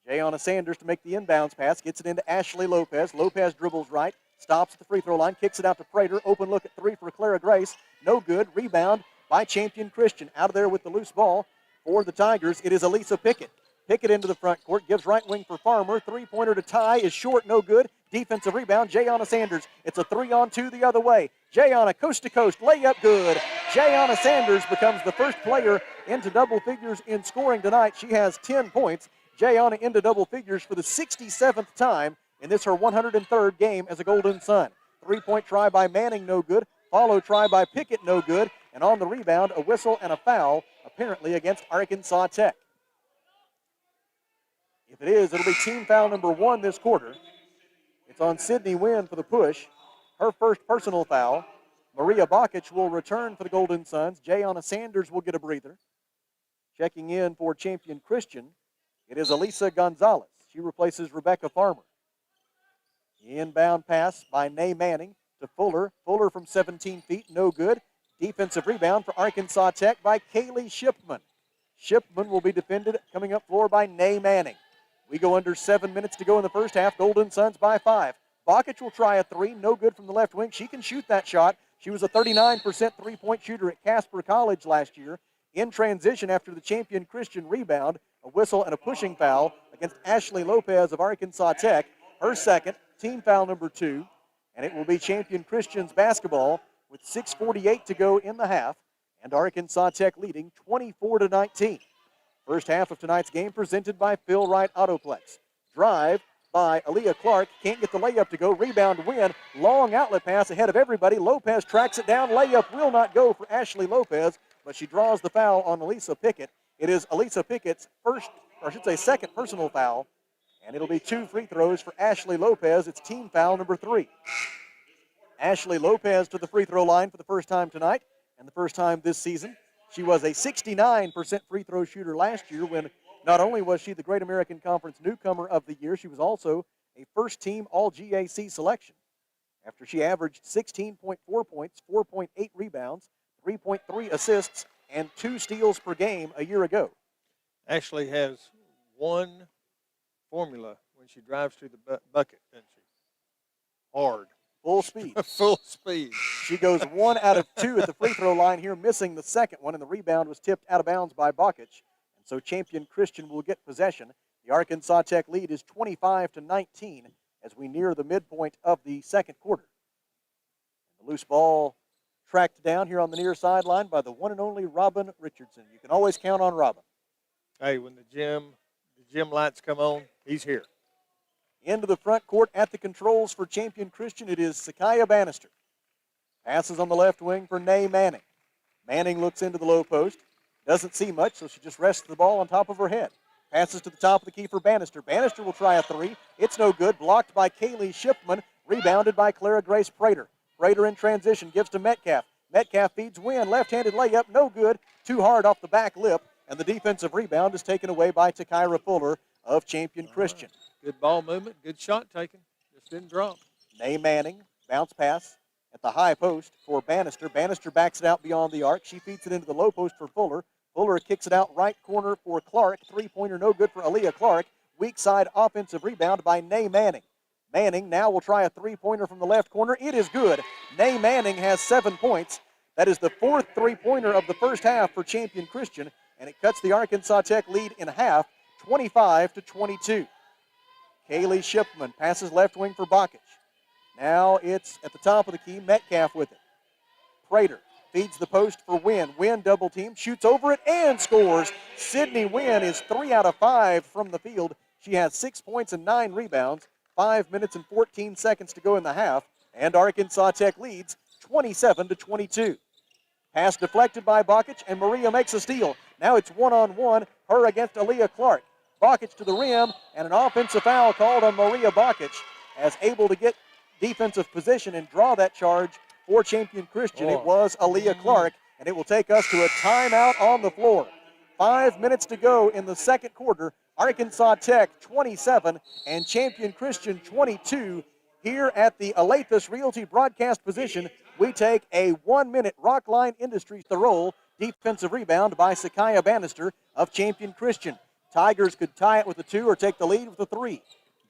Jayana Sanders to make the inbounds pass, gets it into Ashley Lopez. Lopez dribbles right, stops at the free throw line, kicks it out to Prater. Open look at three for Clara Grace. No good. Rebound by Champion Christian. Out of there with the loose ball for the Tigers, it is Elisa Pickett. Pickett into the front court, gives right wing for Farmer. Three-pointer to tie is short, no good. Defensive rebound, Jayana Sanders. It's a 3-on-2 the other way. Jayana coast to coast, layup good. Jayana Sanders becomes the first player into double figures in scoring tonight. She has 10 points. Jayana into double figures for the 67th time in this her 103rd game as a Golden Sun. Three-point try by Manning, no good. Follow try by Pickett, no good. And on the rebound, a whistle and a foul, apparently against Arkansas Tech. If it is, it'll be team foul number 1 this quarter. It's on Sydney Wynn for the push. Her first personal foul. Maria Bakic will return for the Golden Suns. Jayana Sanders will get a breather. Checking in for Champion Christian, it is Elisa Gonzalez. She replaces Rebecca Farmer. The inbound pass by Nay Manning to Fuller. Fuller from 17 feet, no good. Defensive rebound for Arkansas Tech by Kaylee Shipman. Shipman will be defended coming up floor by Nay Manning. We go under 7 minutes to go in the first half. Golden Suns by 5. Bakic will try a three. No good from the left wing. She can shoot that shot. She was a 39% three-point shooter at Casper College last year. In transition after the Champion Christian rebound, a whistle and a pushing foul against Ashley Lopez of Arkansas Tech. Her second, team foul number 2. And it will be Champion Christian's basketball with 6:48 to go in the half. And Arkansas Tech leading 24-19. First half of tonight's game presented by Phil Wright Autoplex. Drive by Aaliyah Clark. Can't get the layup to go. Rebound Win. Long outlet pass ahead of everybody. Lopez tracks it down. Layup will not go for Ashley Lopez, but she draws the foul on Elisa Pickett. It is Elisa Pickett's second personal foul, and it'll be 2 free throws for Ashley Lopez. It's team foul number 3. Ashley Lopez to the free throw line for the first time tonight and the first time this season. She was a 69% free throw shooter last year when not only was she the Great American Conference Newcomer of the Year, she was also a first-team All-GAC selection after she averaged 16.4 points, 4.8 rebounds, 3.3 assists, and 2 steals per game a year ago. Ashley has one formula when she drives to the bucket, doesn't she? Hard. Full speed. Full speed. She goes 1 out of 2 at the free throw line here, missing the second one, and the rebound was tipped out of bounds by Bakic. And And so Champion Christian will get possession. The Arkansas Tech lead is 25-19 as we near the midpoint of the second quarter. The loose ball tracked down here on the near sideline by the one and only Robin Richardson. You can always count on Robin. Hey, when the gym lights come on, he's here. Into the front court at the controls for Champion Christian, it is Sakiah Bannister. Passes on the left wing for Nay Manning. Manning looks into the low post. Doesn't see much, so she just rests the ball on top of her head. Passes to the top of the key for Bannister. Bannister will try a three. It's no good. Blocked by Kaylee Shipman. Rebounded by Clara Grace Prater. Prater in transition gives to Metcalf. Metcalf feeds Wynn. Left-handed layup, no good. Too hard off the back lip. And the defensive rebound is taken away by Takira Fuller of Champion Christian. Good ball movement, good shot taken. Just didn't drop. Nay Manning, bounce pass at the high post for Bannister. Bannister backs it out beyond the arc. She feeds it into the low post for Fuller. Fuller kicks it out right corner for Clark. Three-pointer no good for Aaliyah Clark. Weak side offensive rebound by Nay Manning. Manning now will try a three-pointer from the left corner. It is good. Nay Manning has 7 points. That is the fourth three-pointer of the first half for Champion Christian, and it cuts the Arkansas Tech lead in half, 25-22. Kaylee Shipman passes left wing for Bakich. Now it's at the top of the key, Metcalf with it. Prater feeds the post for Wynn. Wynn double team, shoots over it and scores. Sydney Wynn is 3 out of 5 from the field. She has 6 points and 9 rebounds. 5 minutes and 14 seconds to go in the half, and Arkansas Tech leads 27-22. Pass deflected by Bakich, and Maria makes a steal. Now it's one-on-one, her against Aaliyah Clark. Bakich to the rim, and an offensive foul called on Maria Bakich, as able to get defensive position and draw that charge for Champion Christian. It was Aaliyah Clark, and it will take us to a timeout on the floor. 5 minutes to go in the second quarter. Arkansas Tech 27 and Champion Christian 22. Here at the Alathus Realty broadcast position, we take a 1-minute Rockline Industries the roll. Defensive rebound by Sakiah Bannister of Champion Christian. Tigers could tie it with a 2 or take the lead with a 3.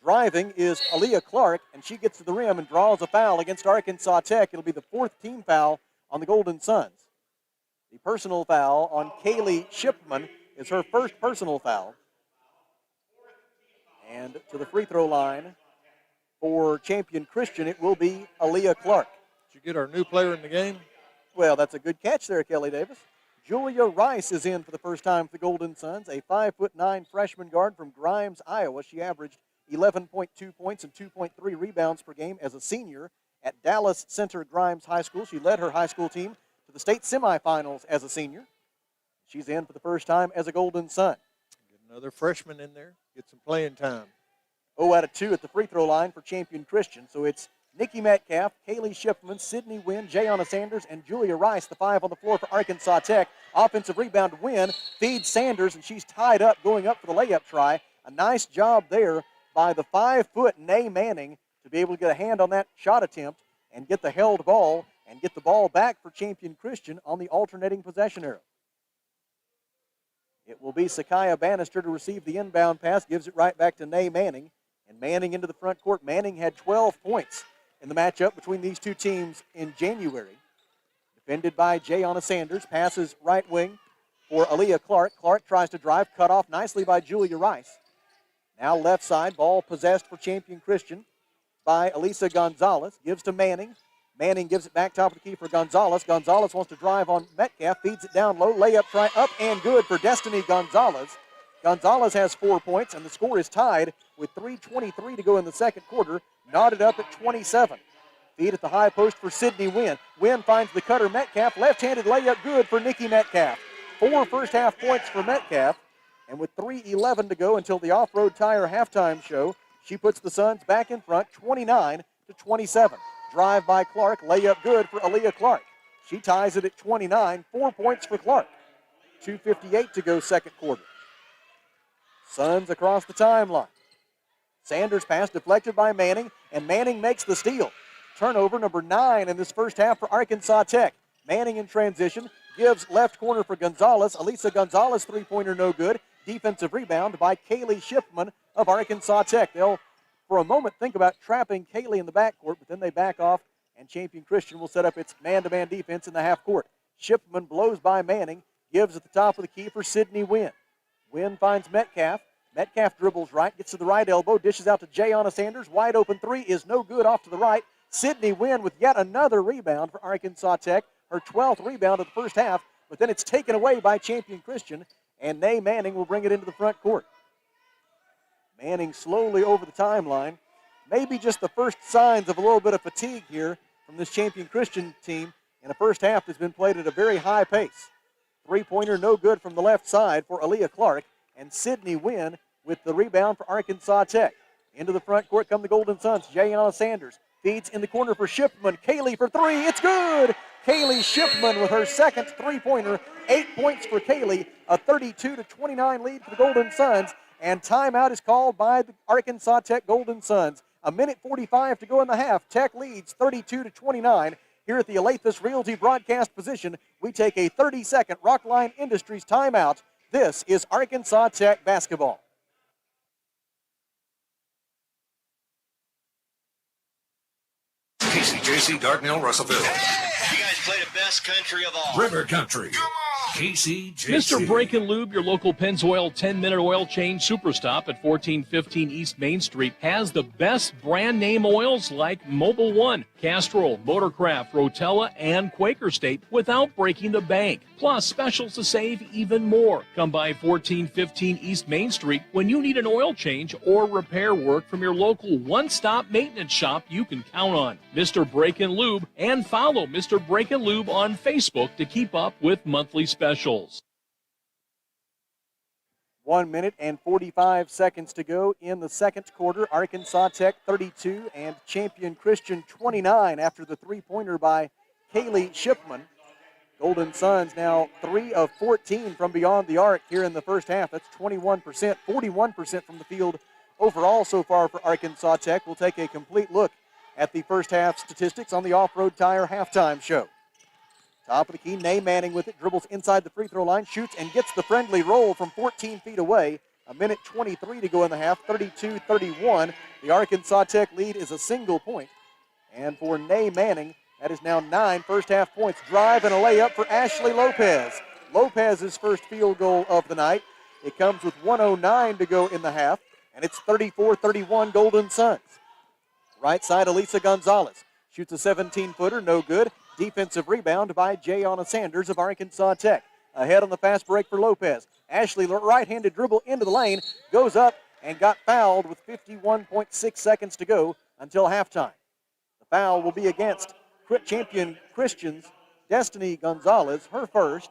Driving is Aaliyah Clark, and she gets to the rim and draws a foul against Arkansas Tech. It'll be the 4th team foul on the Golden Suns. The personal foul on Kaylee Shipman is her first personal foul. And to the free throw line for Champion Christian, it will be Aaliyah Clark. Did you get our new player in the game? Well, that's a good catch there, Kelly Davis. Julia Rice is in for the first time for the Golden Suns, a 5'9" freshman guard from Grimes, Iowa. She averaged 11.2 points and 2.3 rebounds per game as a senior at Dallas Center Grimes High School. She led her high school team to the state semifinals as a senior. She's in for the first time as a Golden Sun. Get another freshman in there, get some playing time. 0 out of 2 at the free throw line for Champion Christian. So it's Nikki Metcalf, Kaylee Shipman, Sydney Wynn, Jayana Sanders, and Julia Rice, the 5 on the floor for Arkansas Tech. Offensive rebound Wynn feeds Sanders, and she's tied up going up for the layup try. A nice job there by the 5-foot Nay Manning to be able to get a hand on that shot attempt and get the held ball and get the ball back for Champion Christian on the alternating possession arrow. It will be Sakiah Bannister to receive the inbound pass, gives it right back to Nay Manning, and Manning into the front court. Manning had 12 points in the matchup between these two teams in January. Defended by Jayana Sanders, passes right wing for Aaliyah Clark. Clark tries to drive, cut off nicely by Julia Rice. Now left side, ball possessed for Champion Christian by Elisa Gonzalez. Gives to Manning. Manning gives it back top of the key for Gonzalez. Gonzalez wants to drive on Metcalf, feeds it down low, layup try up and good for Destiny Gonzalez. Gonzalez has 4 points, and the score is tied with 3:23 to go in the second quarter, knotted up at 27. Feed at the high post for Sydney Wynn. Wynn finds the cutter Metcalf, left-handed layup good for Nikki Metcalf. 4 first-half points for Metcalf, and with 3:11 to go until the Off-Road Tire halftime show, she puts the Suns back in front, 29-27. Drive by Clark, layup good for Aaliyah Clark. She ties it at 29, 4 points for Clark. 2:58 to go second quarter. Suns across the timeline. Sanders pass deflected by Manning, and Manning makes the steal. Turnover number 9 in this first half for Arkansas Tech. Manning in transition, gives left corner for Gonzalez. Elisa Gonzalez, three-pointer no good. Defensive rebound by Kaylee Shipman of Arkansas Tech. They'll, for a moment, think about trapping Kaylee in the backcourt, but then they back off, and Champion Christian will set up its man-to-man defense in the half court. Shipman blows by Manning, gives at the top of the key for Sydney Wynn. Wynn finds Metcalf. Metcalf dribbles right, gets to the right elbow, dishes out to Jayana Sanders. Wide open three is no good, off to the right. Sydney Wynn with yet another rebound for Arkansas Tech, her 12th rebound of the first half, but then it's taken away by Champion Christian, and Nay Manning will bring it into the front court. Manning slowly over the timeline. Maybe just the first signs of a little bit of fatigue here from this Champion Christian team in a first half that's been played at a very high pace. Three-pointer no good from the left side for Aaliyah Clark, and Sydney Wynn with the rebound for Arkansas Tech. Into the front court come the Golden Suns. Jayana Sanders feeds in the corner for Shipman. Kaylee for three. It's good! Kaylee Shipman with her second three-pointer. 8 points for Kaylee. A 32-29 lead for the Golden Suns. And timeout is called by the Arkansas Tech Golden Suns. A minute 45 to go in the half. Tech leads 32-29. Here at the Alathus Realty broadcast position, we take a 30-second Rockline Industries timeout. This is Arkansas Tech basketball. KCJC, Dartnell, Russellville. You guys play the best country of all. River Country. KCJC. Mr. Brake and Lube, your local Pennzoil 10-minute oil change superstop at 1415 East Main Street, has the best brand name oils like Mobil 1, Castrol, Motorcraft, Rotella, and Quaker State without breaking the bank. Plus, specials to save even more. Come by 1415 East Main Street when you need an oil change or repair work from your local one-stop maintenance shop you can count on. Mr. Brake and Lube, and follow Mr. Brake and Lube on Facebook to keep up with monthly specials. 1 minute and 45 seconds to go in the second quarter. Arkansas Tech 32 and Champion Christian 29 after the three-pointer by Kaylee Shipman. Golden Suns now 3 of 14 from beyond the arc here in the first half. That's 21%, 41% from the field overall so far for Arkansas Tech. We'll take a complete look at the first half statistics on the Off-Road Tire halftime show. Top of the key, Nay Manning with it, dribbles inside the free throw line, shoots and gets the friendly roll from 14 feet away. A minute 23 to go in the half, 32-31. The Arkansas Tech lead is a single point. And for Nay Manning, that is now 9 first half points. Drive and a layup for Ashley Lopez. Lopez's first field goal of the night. It comes with 1:09 to go in the half, and it's 34-31 Golden Suns. Right side, Elisa Gonzalez shoots a 17-footer, no good. Defensive rebound by Jayana Sanders of Arkansas Tech. Ahead on the fast break for Lopez. Ashley, right-handed dribble into the lane, goes up and got fouled with 51.6 seconds to go until halftime. The foul will be against Champion Christian's Destiny Gonzalez, her first,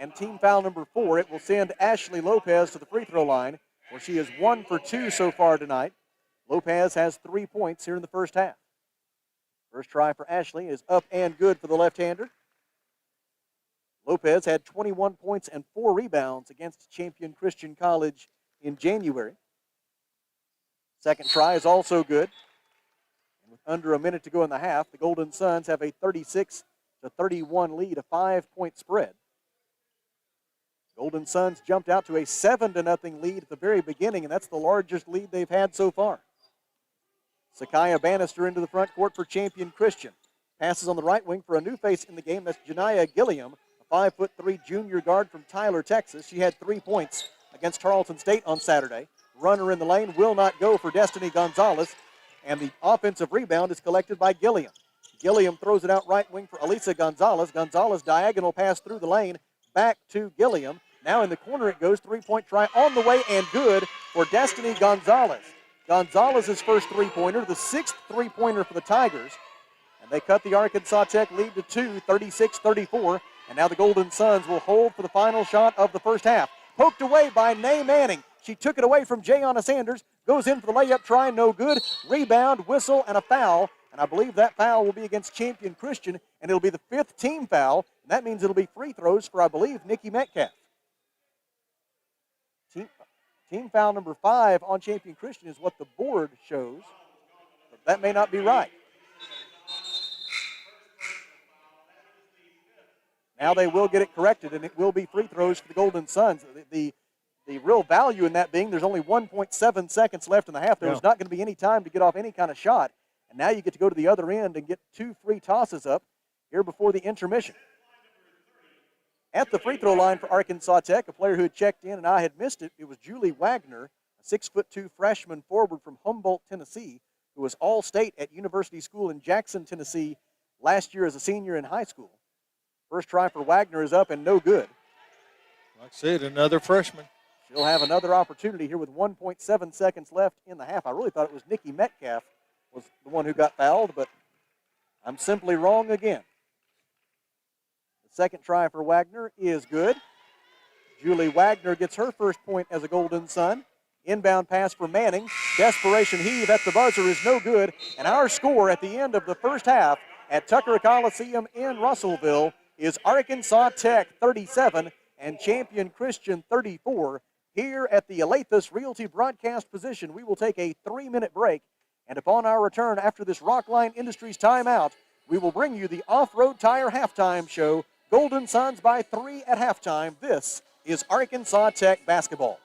and team foul number 4. It will send Ashley Lopez to the free throw line, where she is 1 for 2 so far tonight. Lopez has 3 points here in the first half. First try for Ashley is up and good for the left-hander. Lopez had 21 points and 4 rebounds against Champion Christian College in January. Second try is also good. And with under a minute to go in the half, the Golden Suns have a 36-31 lead, a 5-point spread. Golden Suns jumped out to a 7-0 lead at the very beginning, and that's the largest lead they've had so far. Sakaya Bannister into the front court for Champion Christian. Passes on the right wing for a new face in the game. That's Janiyah Gilliam, a 5'3" junior guard from Tyler, Texas. She had 3 points against Tarleton State on Saturday. Runner in the lane will not go for Destiny Gonzalez, and the offensive rebound is collected by Gilliam. Gilliam throws it out right wing for Elisa Gonzalez. Gonzalez diagonal pass through the lane, back to Gilliam. Now in the corner it goes, 3-point try on the way and good for Destiny Gonzalez. Gonzalez's first three-pointer, the 6th three-pointer for the Tigers. And they cut the Arkansas Tech lead to 2, 36-34. And now the Golden Suns will hold for the final shot of the first half. Poked away by Nay Manning. She took it away from Jayana Sanders. Goes in for the layup try, no good. Rebound, whistle, and a foul. And I believe that foul will be against Champion Christian, and it'll be the 5th team foul. And that means it'll be free throws for, I believe, Nikki Metcalf. Team foul number 5 on Champion Christian is what the board shows, but that may not be right. Now they will get it corrected, and it will be free throws for the Golden Suns. The real value in that being there's only 1.7 seconds left in the half. There's not going to be any time to get off any kind of shot, and now you get to go to the other end and get 2 free tosses up here before the intermission. At the free throw line for Arkansas Tech, a player who had checked in and I had missed it, it was Julie Wagner, a 6'2" freshman forward from Humboldt, Tennessee, who was All-State at University School in Jackson, Tennessee last year as a senior in high school. First try for Wagner is up and no good. Like I said, another freshman. She'll have another opportunity here with 1.7 seconds left in the half. I really thought it was Nikki Metcalf was the one who got fouled, but I'm simply wrong again. The second try for Wagner is good. Julie Wagner gets her first point as a Golden Sun. Inbound pass for Manning. Desperation heave at the buzzer is no good. And our score at the end of the first half at Tucker Coliseum in Russellville is Arkansas Tech 37 and Champion Christian 34. Here at the Alathus Realty broadcast position, we will take a 3-minute break. And upon our return after this Rockline Industries timeout, we will bring you the Off-Road Tire halftime show. Golden Suns by 3 at halftime. This is Arkansas Tech basketball.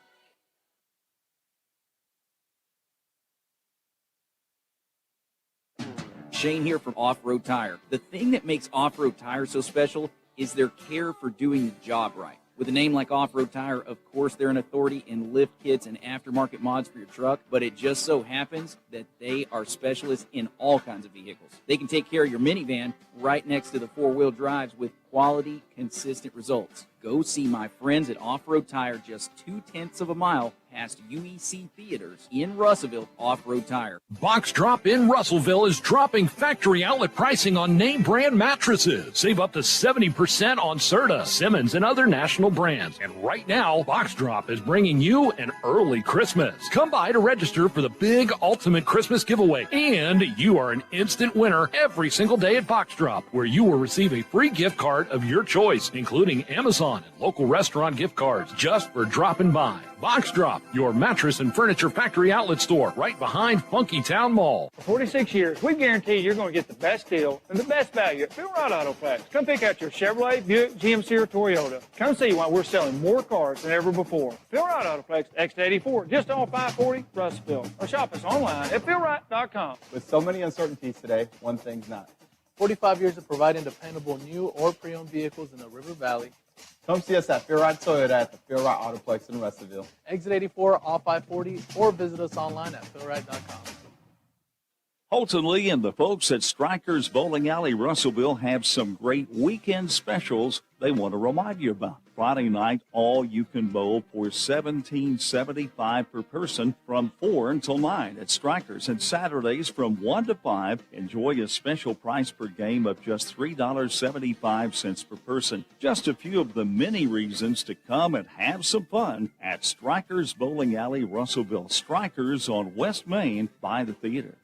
Shane here from Off-Road Tire. The thing that makes Off-Road Tire so special is their care for doing the job right. With a name like Off-Road Tire, of course, they're an authority in lift kits and aftermarket mods for your truck, but it just so happens that they are specialists in all kinds of vehicles. They can take care of your minivan right next to the four-wheel drives with quality, consistent results. Go see my friends at Off-Road Tire just 0.2 of a mile past UEC Theaters in Russellville. Off-Road Tire. Box Drop in Russellville is dropping factory outlet pricing on name brand mattresses. Save up to 70% on Serta, Simmons, and other national brands. And right now, Box Drop is bringing you an early Christmas. Come by to register for the big ultimate Christmas giveaway. And you are an instant winner every single day at Box Drop, where you will receive a free gift card of your choice, including Amazon and local restaurant gift cards, just for dropping by. Box Drop, your mattress and furniture factory outlet store, right behind Funky Town Mall. For 46 years, we guarantee you're going to get the best deal and the best value at Phil Wright Autoplex. Come pick out your Chevrolet, Buick, GMC, or Toyota. Come see why we're selling more cars than ever before. Phil Wright Autoplex, Exit 84, just off 540, Russellville. Or shop us online at philwright.com. With so many uncertainties today, one thing's not. 45 years of providing dependable new or pre-owned vehicles in the River Valley. Come see us at Phil Wright Toyota at the Phil Wright Autoplex in Russellville. Exit 84 off 540 or visit us online at philwright.com. Holton Lee and the folks at Strikers Bowling Alley, Russellville, have some great weekend specials they want to remind you about. Friday night, all you can bowl for $17.75 per person from 4 until 9 at Strikers. And Saturdays from 1 to 5, enjoy a special price per game of just $3.75 per person. Just a few of the many reasons to come and have some fun at Strikers Bowling Alley, Russellville. Strikers on West Main by the theater.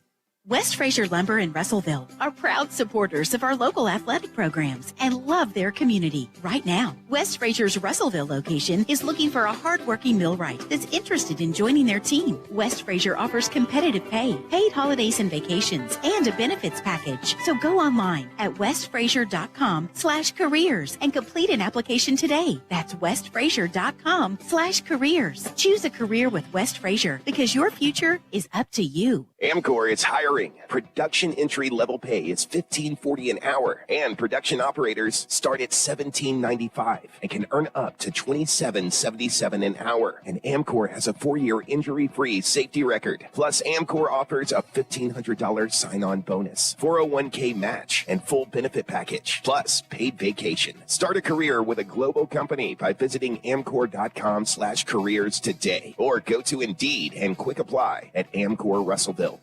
West Fraser Lumber in Russellville are proud supporters of our local athletic programs and love their community. Right now, West Fraser's Russellville location is looking for a hardworking millwright that's interested in joining their team. West Fraser offers competitive pay, paid holidays and vacations, and a benefits package. So go online at westfraser.com/careers and complete an application today. That's westfraser.com/careers. Choose a career with West Fraser because your future is up to you. Amcor is hiring. Production entry level pay is $15.40 an hour, and production operators start at $17.95 and can earn up to $27.77 an hour. And Amcor has a 4-year injury-free safety record. Plus, Amcor offers a $1,500 sign-on bonus, 401k match, and full benefit package, plus paid vacation. Start a career with a global company by visiting amcor.com/careers today, or go to Indeed and quick apply at Amcor Russellville.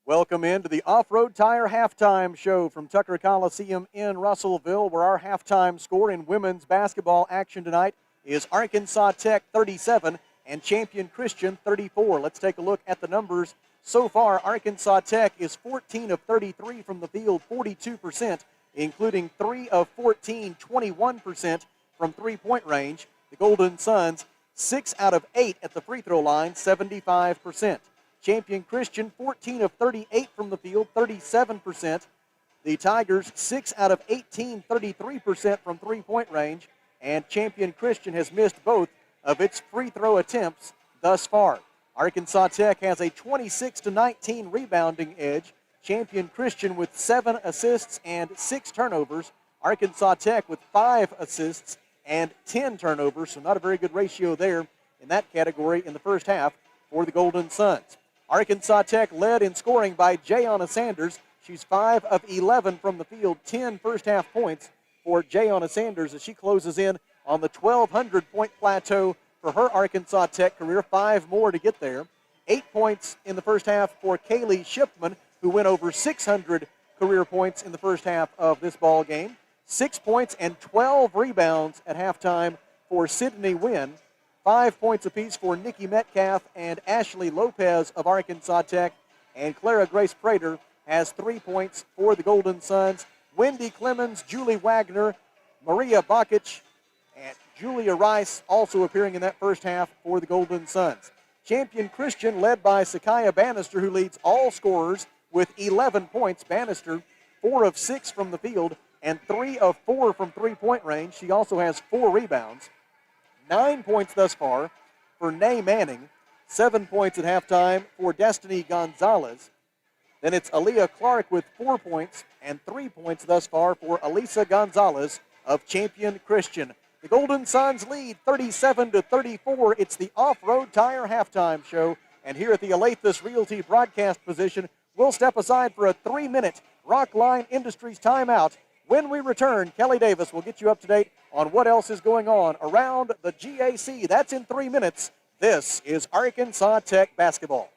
Welcome into the Off-Road Tire halftime show from Tucker Coliseum in Russellville, where our halftime score in women's basketball action tonight is Arkansas Tech 37 and Champion Christian 34. Let's take a look at the numbers so far. Arkansas Tech is 14 of 33 from the field, 42%, including 3 of 14, 21% from three-point range. The Golden Suns, 6 out of 8 at the free throw line, 75%. Champion Christian, 14 of 38 from the field, 37%. The Tigers, 6 out of 18, 33% from three-point range. And Champion Christian has missed both of its free throw attempts thus far. Arkansas Tech has a 26-19 rebounding edge. Champion Christian with 7 assists and 6 turnovers. Arkansas Tech with 5 assists and 10 turnovers, so not a very good ratio there in that category in the first half for the Golden Suns. Arkansas Tech led in scoring by Jayana Sanders. She's 5 of 11 from the field, 10 first-half points for Jayana Sanders as she closes in on the 1,200-point plateau for her Arkansas Tech career, 5 more to get there. 8 points in the first half for Kaylee Shipman, who went over 600 career points in the first half of this ball game. 6 points and 12 rebounds at halftime for Sydney Wynn. 5 points apiece for Nikki Metcalf and Ashley Lopez of Arkansas Tech. And Clara Grace Prater has 3 points for the Golden Suns. Wendy Clemens, Julie Wagner, Maria Bakic, and Julia Rice also appearing in that first half for the Golden Suns. Champion Christian led by Sakaya Bannister, who leads all scorers with 11 points. Bannister, 4 of 6 from the field and 3 of 4 from three-point range. She also has 4 rebounds. 9 points thus far for Nay Manning. 7 points at halftime for Destiny Gonzalez. Then it's Aaliyah Clark with 4 points and 3 points thus far for Elisa Gonzalez of Champion Christian. The Golden Suns lead 37-34. It's the Off-Road Tire halftime show. And here at the Alathus Realty broadcast position, we'll step aside for a 3-minute Rockline Industries timeout. When we return, Kelly Davis will get you up to date on what else is going on around the GAC. That's in 3 minutes. This is Arkansas Tech basketball.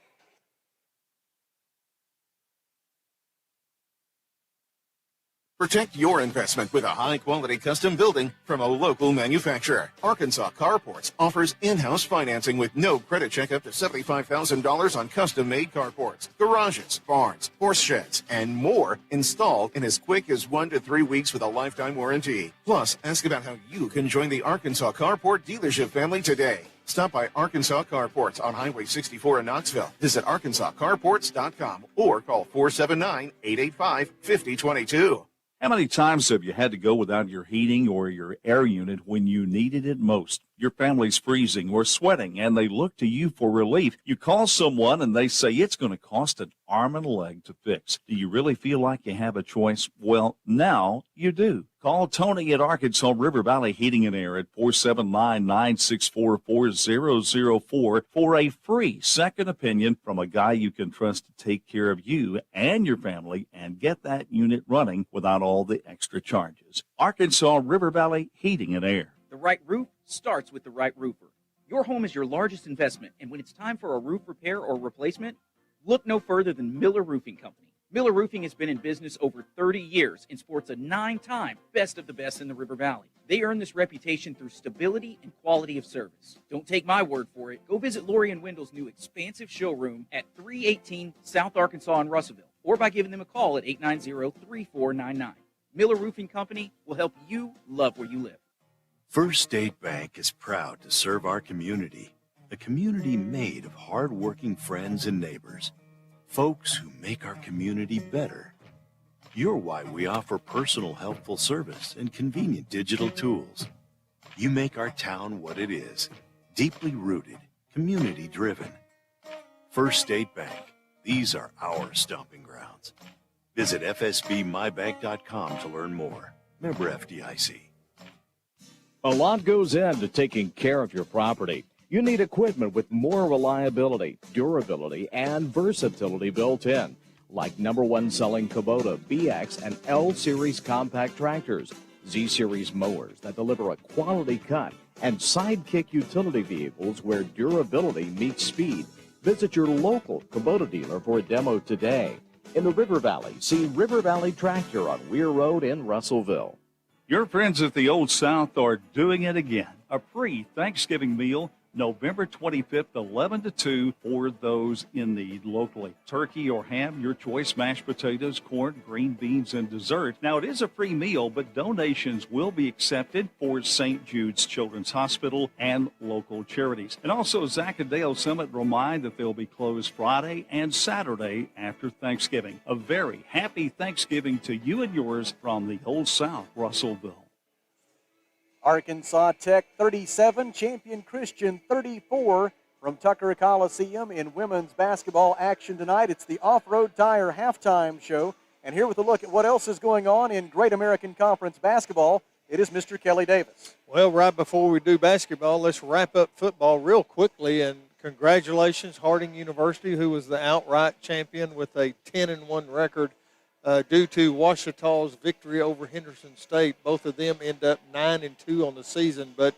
Protect your investment with a high-quality custom building from a local manufacturer. Arkansas Carports offers in-house financing with no credit check up to $75,000 on custom-made carports, garages, barns, horse sheds, and more installed in as quick as 1 to 3 weeks with a lifetime warranty. Plus, ask about how you can join the Arkansas Carport dealership family today. Stop by Arkansas Carports on Highway 64 in Knoxville. Visit arkansascarports.com or call 479-885-5022. How many times have you had to go without your heating or your air unit when you needed it most? Your family's freezing or sweating, and they look to you for relief. You call someone, and they say it's going to cost an arm and a leg to fix. Do you really feel like you have a choice? Well, now you do. Call Tony at Arkansas River Valley Heating and Air at 479-964-4004 for a free second opinion from a guy you can trust to take care of you and your family and get that unit running without all the extra charges. Arkansas River Valley Heating and Air. The right roof starts with the right roofer. Your home is your largest investment, and when it's time for a roof repair or replacement, look no further than Miller Roofing Company. Miller Roofing has been in business over 30 years and sports a 9-time Best of the Best in the River Valley. They earn this reputation through stability and quality of service. Don't take my word for it. Go visit Lori and Wendell's new expansive showroom at 318 South Arkansas in Russellville, or by giving them a call at 890-3499. Miller Roofing Company will help you love where you live. First State Bank is proud to serve our community, a community made of hardworking friends and neighbors, folks who make our community better. You're why we offer personal helpful service and convenient digital tools. You make our town what it is, deeply rooted, community driven. First State Bank, these are our stomping grounds. Visit fsbmybank.com to learn more. Member FDIC. A lot goes into taking care of your property. You need equipment with more reliability, durability, and versatility built in, like #1 selling Kubota BX and L Series compact tractors, Z Series mowers that deliver a quality cut, and Sidekick utility vehicles where durability meets speed. Visit your local Kubota dealer for a demo today. In the River Valley, see River Valley Tractor on Weir Road in Russellville. Your friends at the Old South are doing it again. A free Thanksgiving meal, November 25th, 11 to 2 for those in need locally. Turkey or ham, your choice, mashed potatoes, corn, green beans, and dessert. Now, it is a free meal, but donations will be accepted for St. Jude's Children's Hospital and local charities. And also, Zach and Dale Summit remind that they'll be closed Friday and Saturday after Thanksgiving. A very happy Thanksgiving to you and yours from the Old South, Russellville. Arkansas Tech 37, Champion Christian 34 from Tucker Coliseum in women's basketball action tonight. It's the Off-Road Tire halftime show And here with a look at what else is going on in Great American Conference basketball, it is Mr. Kelly Davis. Well, right before we do basketball, let's wrap up football real quickly. And congratulations, Harding University, who was the outright champion with a 10-1 record due to Ouachita's victory over Henderson State. Both of them end up 9-2 on the season. But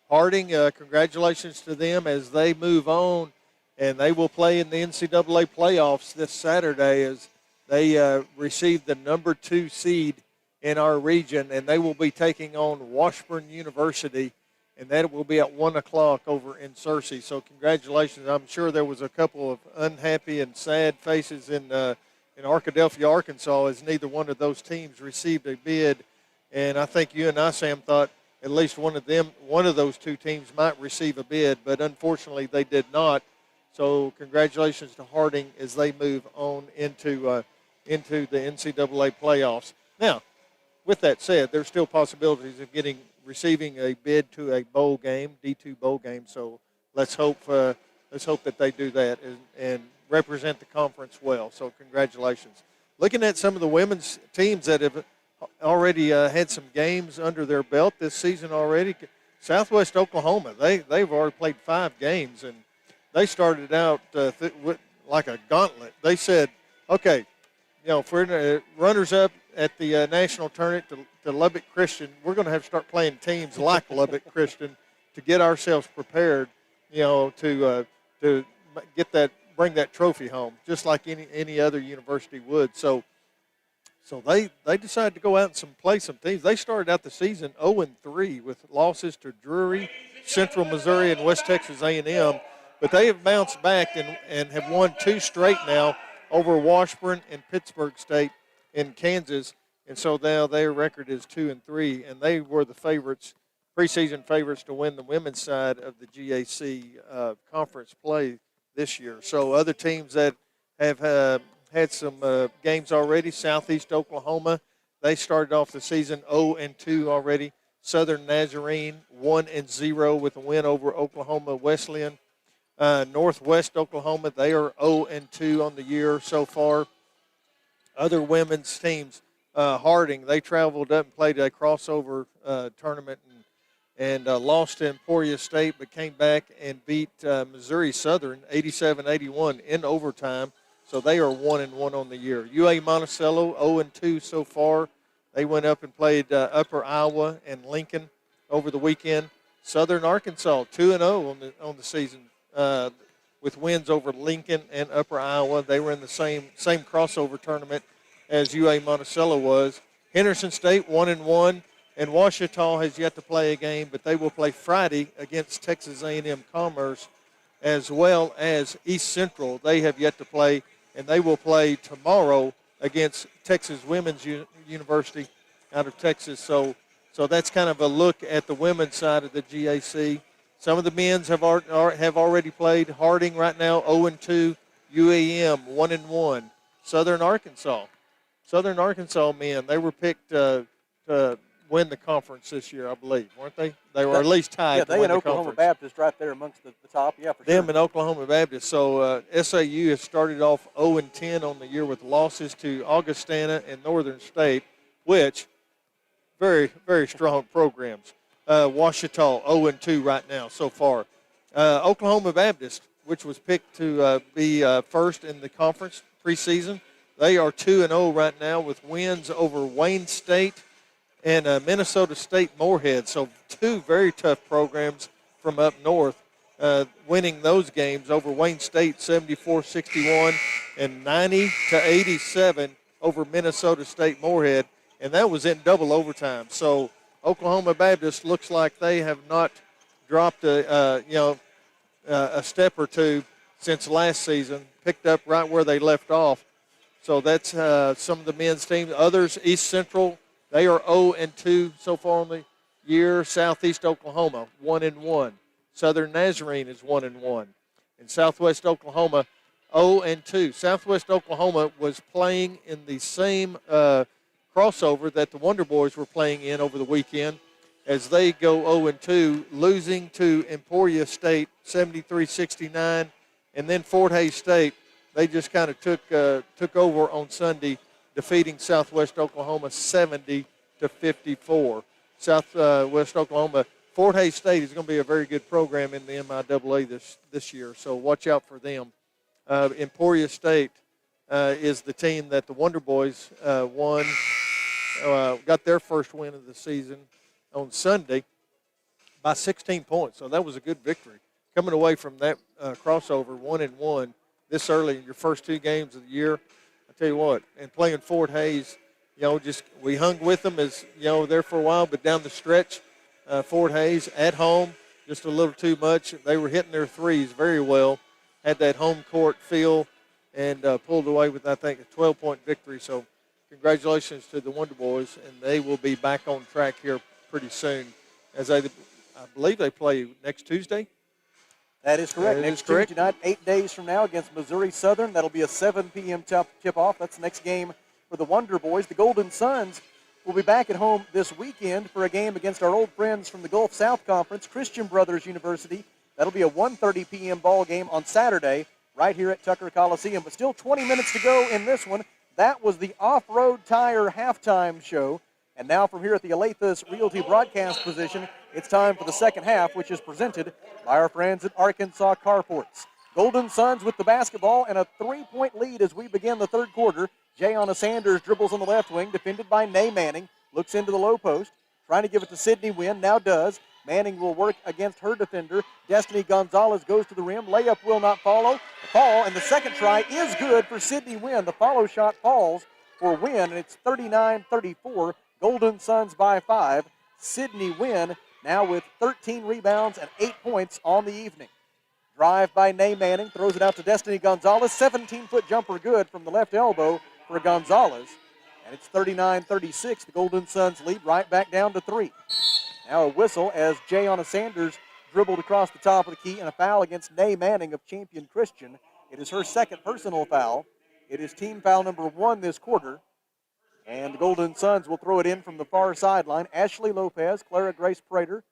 Harding, congratulations to them as they move on, and they will play in the NCAA playoffs this Saturday as they received the number 2 seed in our region, and they will be taking on Washburn University, and that will be at 1 o'clock over in Searcy. So congratulations. I'm sure there was a couple of unhappy and sad faces in Arkadelphia, Arkansas, as neither one of those teams received a bid. And I think you and I, Sam, thought at least one of those two teams might receive a bid, but unfortunately they did not. So congratulations to Harding as they move on into the NCAA playoffs. Now, with that said, there's still possibilities of receiving a bid to a bowl game, D2 bowl game. So let's hope that they do that and represent the conference well. So congratulations. Looking at some of the women's teams that have already had some games under their belt this season already. Southwest Oklahoma, they've already played 5 games, and they started out like a gauntlet. They said, okay, if we're runners-up at the national tournament to Lubbock Christian, we're going to have to start playing teams like Lubbock Christian to get ourselves prepared, to bring that trophy home, just like any other university would. So they decided to go out and play some teams. They started out the season 0-3 with losses to Drury, Central Missouri, and West Texas A&M, but they have bounced back and have won 2 straight now over Washburn and Pittsburgh State in Kansas, and so now their record is 2-3, and they were the preseason favorites to win the women's side of the GAC conference play this year. So other teams that have had some games already, Southeast Oklahoma, they started off the season 0-2 already. Southern Nazarene 1-0 with a win over Oklahoma Wesleyan. Northwest Oklahoma, they are 0-2 on the year so far. Other women's teams, Harding, they traveled up and played a crossover tournament and lost to Emporia State, but came back and beat Missouri Southern 87-81 in overtime. So they are 1-1 on the year. UA Monticello 0-2 so far. They went up and played Upper Iowa and Lincoln over the weekend. Southern Arkansas 2-0 on the season with wins over Lincoln and Upper Iowa. They were in the same crossover tournament as UA Monticello was. Henderson State 1-1, and Ouachita has yet to play a game, but they will play Friday against Texas A&M Commerce, as well as East Central. They have yet to play, and they will play tomorrow against Texas Women's University out of Texas. So that's kind of a look at the women's side of the GAC. Some of the men's have already played. Harding right now 0-2, UAM 1-1. Southern Arkansas men, they were picked to win the conference this year, I believe, weren't they? They were at least tied. Yeah, they and Oklahoma conference. Baptist right there amongst the top. Yeah, for sure. Them and Oklahoma Baptist. So SAU has started off 0-10 on the year with losses to Augustana and Northern State, which very, very strong programs. Ouachita 0-2 right now so far. Oklahoma Baptist, which was picked to be first in the conference preseason, they are 2-0 right now with wins over Wayne State and Minnesota State Moorhead. So 2 very tough programs from up north, winning those games over Wayne State 74-61 and 90-87 over Minnesota State Moorhead, and that was in double overtime. So Oklahoma Baptist looks like they have not dropped a step or two since last season, picked up right where they left off. So that's some of the men's teams. Others, East Central, they are 0-2 so far on the year. Southeast Oklahoma, 1-1. Southern Nazarene is 1-1. And Southwest Oklahoma, 0-2. Southwest Oklahoma was playing in the same crossover that the Wonder Boys were playing in over the weekend as they go 0-2, losing to Emporia State 73-69, and then Fort Hays State, they just kind of took over on Sunday defeating Southwest Oklahoma 70-54. Southwest Oklahoma, Fort Hays State is going to be a very good program in the MIAA this year, so watch out for them. Emporia State is the team that the Wonder Boys won, got their first win of the season on Sunday by 16 points. So that was a good victory. Coming away from that crossover 1-1 this early in your first 2 games of the year, I tell you what, and playing Fort Hays, we hung with them as, there for a while, but down the stretch, Fort Hays at home, just a little too much. They were hitting their threes very well, had that home court feel, and pulled away with, I think, a 12-point victory. So congratulations to the Wonder Boys, and they will be back on track here pretty soon, as I believe they play next Tuesday. That is correct. Next Tuesday night, 8 days from now, against Missouri Southern. That'll be a 7 p.m. tip-off. That's the next game for the Wonder Boys. The Golden Suns will be back at home this weekend for a game against our old friends from the Gulf South Conference, Christian Brothers University. That'll be a 1:30 p.m. ball game on Saturday right here at Tucker Coliseum. But still 20 minutes to go in this one. That was the Off-Road Tire halftime show. And now from here at the Olathe Realty broadcast position, it's time for the second half, which is presented by our friends at Arkansas Carports. Golden Suns with the basketball and a 3-point lead as we begin the third quarter. Jayana Sanders dribbles on the left wing, defended by Nay Manning. Looks into the low post, trying to give it to Sydney Wynn, now does. Manning will work against her defender. Destiny Gonzalez goes to the rim. Layup will not follow. The fall, and the second try is good for Sydney Wynn. The follow shot falls for Wynn, and it's 39-34. Golden Suns by 5. Sydney Wynn now with 13 rebounds and 8 points on the evening. Drive by Nay Manning, throws it out to Destiny Gonzalez. 17-foot jumper good from the left elbow for Gonzalez. And it's 39-36. The Golden Suns lead right back down to 3. Now a whistle as Jayana Sanders dribbled across the top of the key, and a foul against Nay Manning of Champion Christian. It is her second personal foul. It is team foul number 1 this quarter. And the Golden Suns will throw it in from the far sideline. Ashley Lopez, Clara Grace Prater,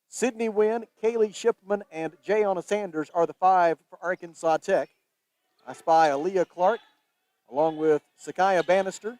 Sydney Wynn, Kaylee Shipman, and Jayana Sanders are the 5 for Arkansas Tech. I spy Aaliyah Clark along with Sakaya Bannister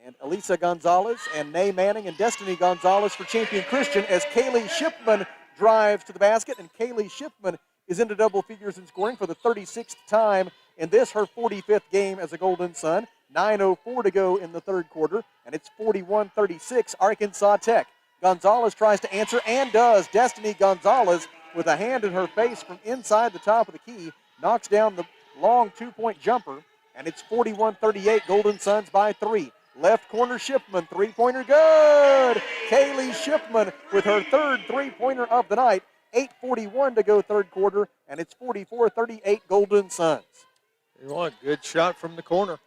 and Elisa Gonzalez and Nay Manning and Destiny Gonzalez for Champion Christian as Kaylee Shipman drives to the basket, and Kaylee Shipman is into double figures in scoring for the 36th time in this, her 45th game as a Golden Sun. 9:04 to go in the third quarter, and it's 41-36 Arkansas Tech. Gonzalez tries to answer and does. Destiny Gonzalez with a hand in her face from inside the top of the key knocks down the long 2-point jumper, and it's 41-38 Golden Suns by 3. Left corner Shipman, three-pointer good. Kaylee Shipman with her third three-pointer of the night. 8:41 to go third quarter, and it's 44-38 Golden Suns. Good shot from the corner.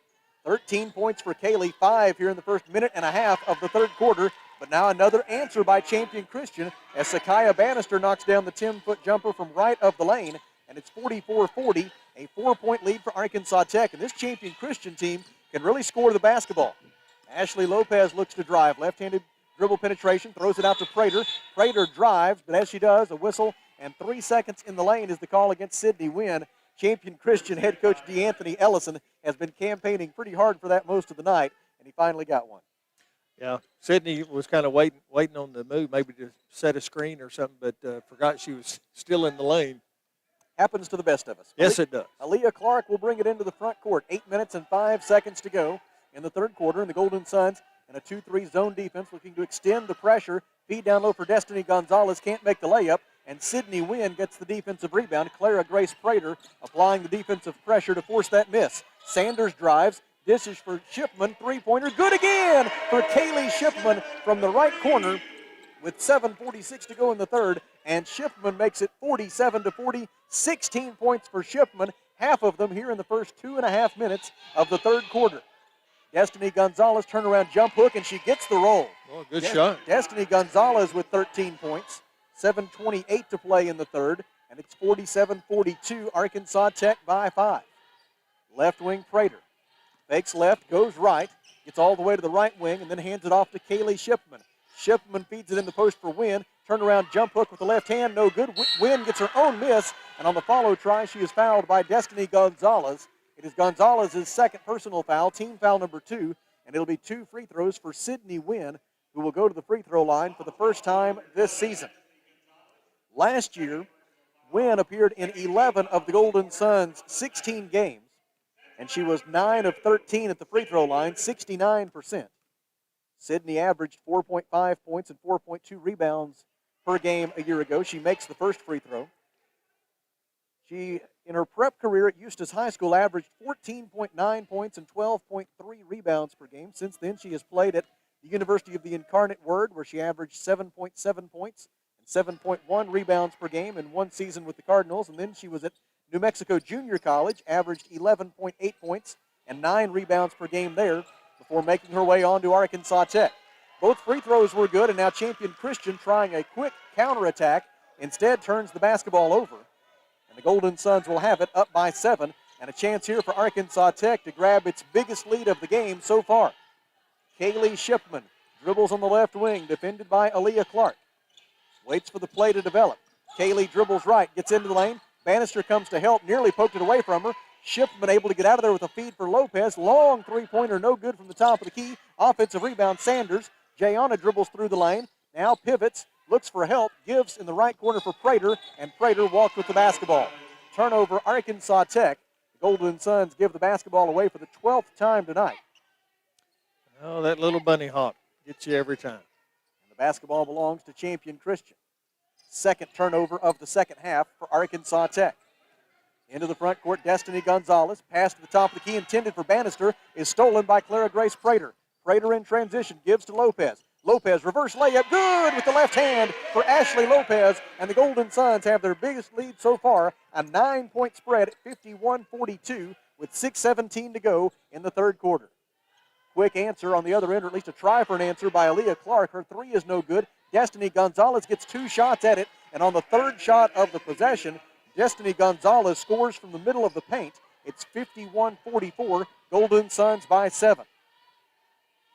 13 points for Kaylee, 5 here in the first minute and a half of the third quarter. But now another answer by Champion Christian as Sakaya Bannister knocks down the 10-foot jumper from right of the lane, and it's 44-40, a 4-point lead for Arkansas Tech. And this Champion Christian team can really score the basketball. Ashley Lopez looks to drive. Left-handed dribble penetration, throws it out to Prater. Prater drives, but as she does, a whistle and 3 seconds in the lane is the call against Sydney Wynn. Champion Christian head coach DeAnthony Ellison has been campaigning pretty hard for that most of the night, and he finally got one. Yeah, Sydney was kind of waiting on the move, maybe to set a screen or something, but forgot she was still in the lane. Happens to the best of us. Yes, it does. Aaliyah Clark will bring it into the front court. 8 minutes and 5 seconds to go in the third quarter, and the Golden Suns in a 2-3 zone defense looking to extend the pressure. Feed down low for Destiny Gonzalez, can't make the layup, and Sydney Wynn gets the defensive rebound. Clara Grace Prater applying the defensive pressure to force that miss. Sanders drives. This is for Shipman. Three-pointer. Good again for Kaylee Shipman from the right corner with 7:46 to go in the third. And Shipman makes it 47-40. 16 points for Shipman. Half of them here in the first 2.5 minutes of the third quarter. Destiny Gonzalez turnaround jump hook, and she gets the roll. Oh, good shot. Destiny Gonzalez with 13 points. 7:28 to play in the third, and it's 47-42, Arkansas Tech by 5. Left wing Prater. Fakes left, goes right, gets all the way to the right wing, and then hands it off to Kaylee Shipman. Shipman feeds it in the post for Wynn. Turnaround jump hook with the left hand, no good. Wynn gets her own miss, and on the follow try, she is fouled by Destiny Gonzalez. It is Gonzalez's second personal foul, team foul number 2, and it'll be 2 free throws for Sydney Wynn, who will go to the free throw line for the first time this season. Last year, Wynn appeared in 11 of the Golden Suns' 16 games, and she was 9 of 13 at the free throw line, 69%. Sydney averaged 4.5 points and 4.2 rebounds per game a year ago. She makes the first free throw. She, in her prep career at Eustis High School, averaged 14.9 points and 12.3 rebounds per game. Since then, she has played at the University of the Incarnate Word, where she averaged 7.7 points and 7.1 rebounds per game in one season with the Cardinals. And then she was at New Mexico Junior College, averaged 11.8 points and 9 rebounds per game there before making her way on to Arkansas Tech. Both free throws were good, and now Champion Christian, trying a quick counterattack, instead turns the basketball over. And the Golden Suns will have it up by 7, and a chance here for Arkansas Tech to grab its biggest lead of the game so far. Kaylee Shipman dribbles on the left wing, defended by Aaliyah Clark. Waits for the play to develop. Kaylee dribbles right, gets into the lane. Bannister comes to help, nearly poked it away from her. Shipman able to get out of there with a feed for Lopez. Long three-pointer, no good from the top of the key. Offensive rebound, Sanders. Jayana dribbles through the lane, now pivots, looks for help, gives in the right corner for Prater, and Prater walks with the basketball. Turnover, Arkansas Tech. The Golden Suns give the basketball away for the 12th time tonight. Oh, that little bunny hop gets you every time. And the basketball belongs to Champion Christian. Second turnover of the second half for Arkansas Tech. Into the front court, Destiny Gonzalez. Pass to the top of the key, intended for Bannister, is stolen by Clara Grace Prater. Prater in transition, gives to Lopez. Lopez, reverse layup, good with the left hand for Ashley Lopez, and the Golden Suns have their biggest lead so far, a 9-point spread at 51-42 with 6:17 to go in the third quarter. Quick answer on the other end, or at least a try for an answer by Aaliyah Clark. Her three is no good. Destiny Gonzalez gets 2 shots at it, and on the third shot of the possession, Destiny Gonzalez scores from the middle of the paint. It's 51-44, Golden Suns by 7.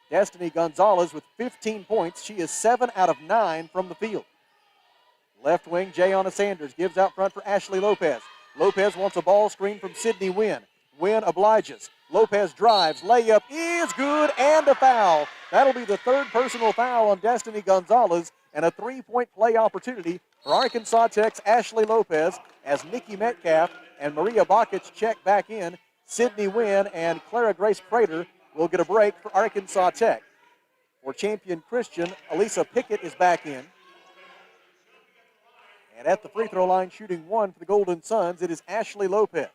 Destiny Gonzalez with 15 points. She is 7 out of 9 from the field. Left wing, Jayana Sanders gives out front for Ashley Lopez. Lopez wants a ball screen from Sydney Wynn. Wynn obliges. Lopez drives. Layup is good, and a foul. That'll be the third personal foul on Destiny Gonzalez, and a 3-point play opportunity for Arkansas Tech's Ashley Lopez as Nikki Metcalf and Maria Bakic check back in. Sydney Wynn and Clara Grace Prater will get a break for Arkansas Tech. For Champion Christian, Elisa Pickett is back in. And at the free throw line, shooting 1 for the Golden Suns, it is Ashley Lopez.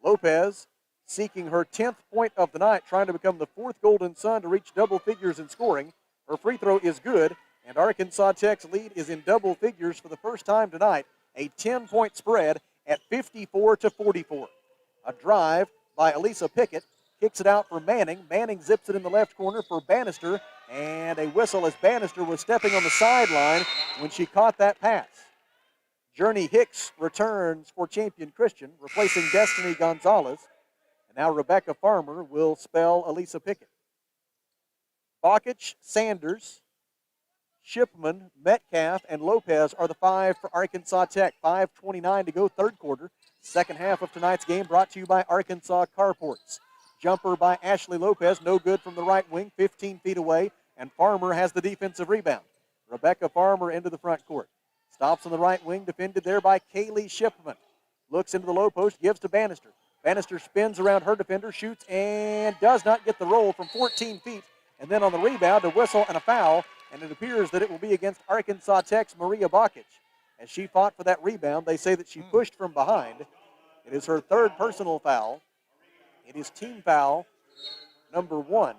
Lopez seeking her 10th point of the night, trying to become the 4th Golden Sun to reach double figures in scoring. Her free throw is good, and Arkansas Tech's lead is in double figures for the first time tonight, a 10-point spread at 54-44. A drive by Elisa Pickett. Kicks it out for Manning. Manning zips it in the left corner for Bannister, and a whistle as Bannister was stepping on the sideline when she caught that pass. Journey Hicks returns for Champion Christian, replacing Destiny Gonzalez. And now Rebecca Farmer will spell Elisa Pickett. Bakic, Sanders, Shipman, Metcalf, and Lopez are the 5 for Arkansas Tech. 5:29 to go, third quarter. Second half of tonight's game brought to you by Arkansas Carports. Jumper by Ashley Lopez, no good from the right wing, 15 feet away, and Farmer has the defensive rebound. Rebecca Farmer into the front court. Stops on the right wing, defended there by Kaylee Shipman. Looks into the low post, gives to Bannister. Bannister spins around her defender, shoots, and does not get the roll from 14 feet. And then on the rebound, a whistle and a foul, and it appears that it will be against Arkansas Tech's Maria Bakic. As she fought for that rebound, they say that she pushed from behind. It is her third personal foul. It is team foul number 1.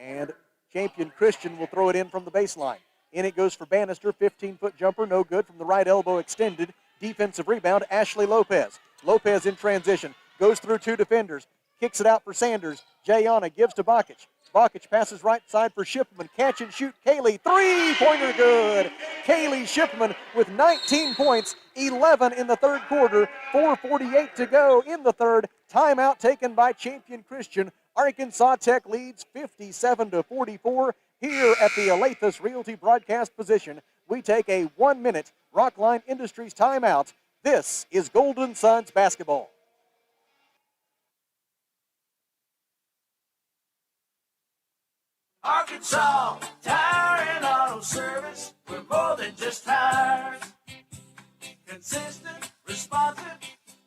And Champion Christian will throw it in from the baseline. In it goes for Bannister, 15-foot jumper, no good from the right elbow extended. Defensive rebound, Ashley Lopez. Lopez in transition, goes through 2 defenders, kicks it out for Sanders. Jayana gives to Bakic. Bakic passes right side for Shipman. Catch and shoot, Kaylee. Three-pointer good. Kaylee Shipman with 19 points, 11 in the third quarter. 4:48 to go in the third. Timeout taken by Champion Christian. Arkansas Tech leads 57-44. Here at the Alathus Realty broadcast position, we take a 1-minute Rockline Industries timeout. This is Golden Suns basketball. Arkansas Tire and Auto Service. We're more than just tires. Consistent, responsive,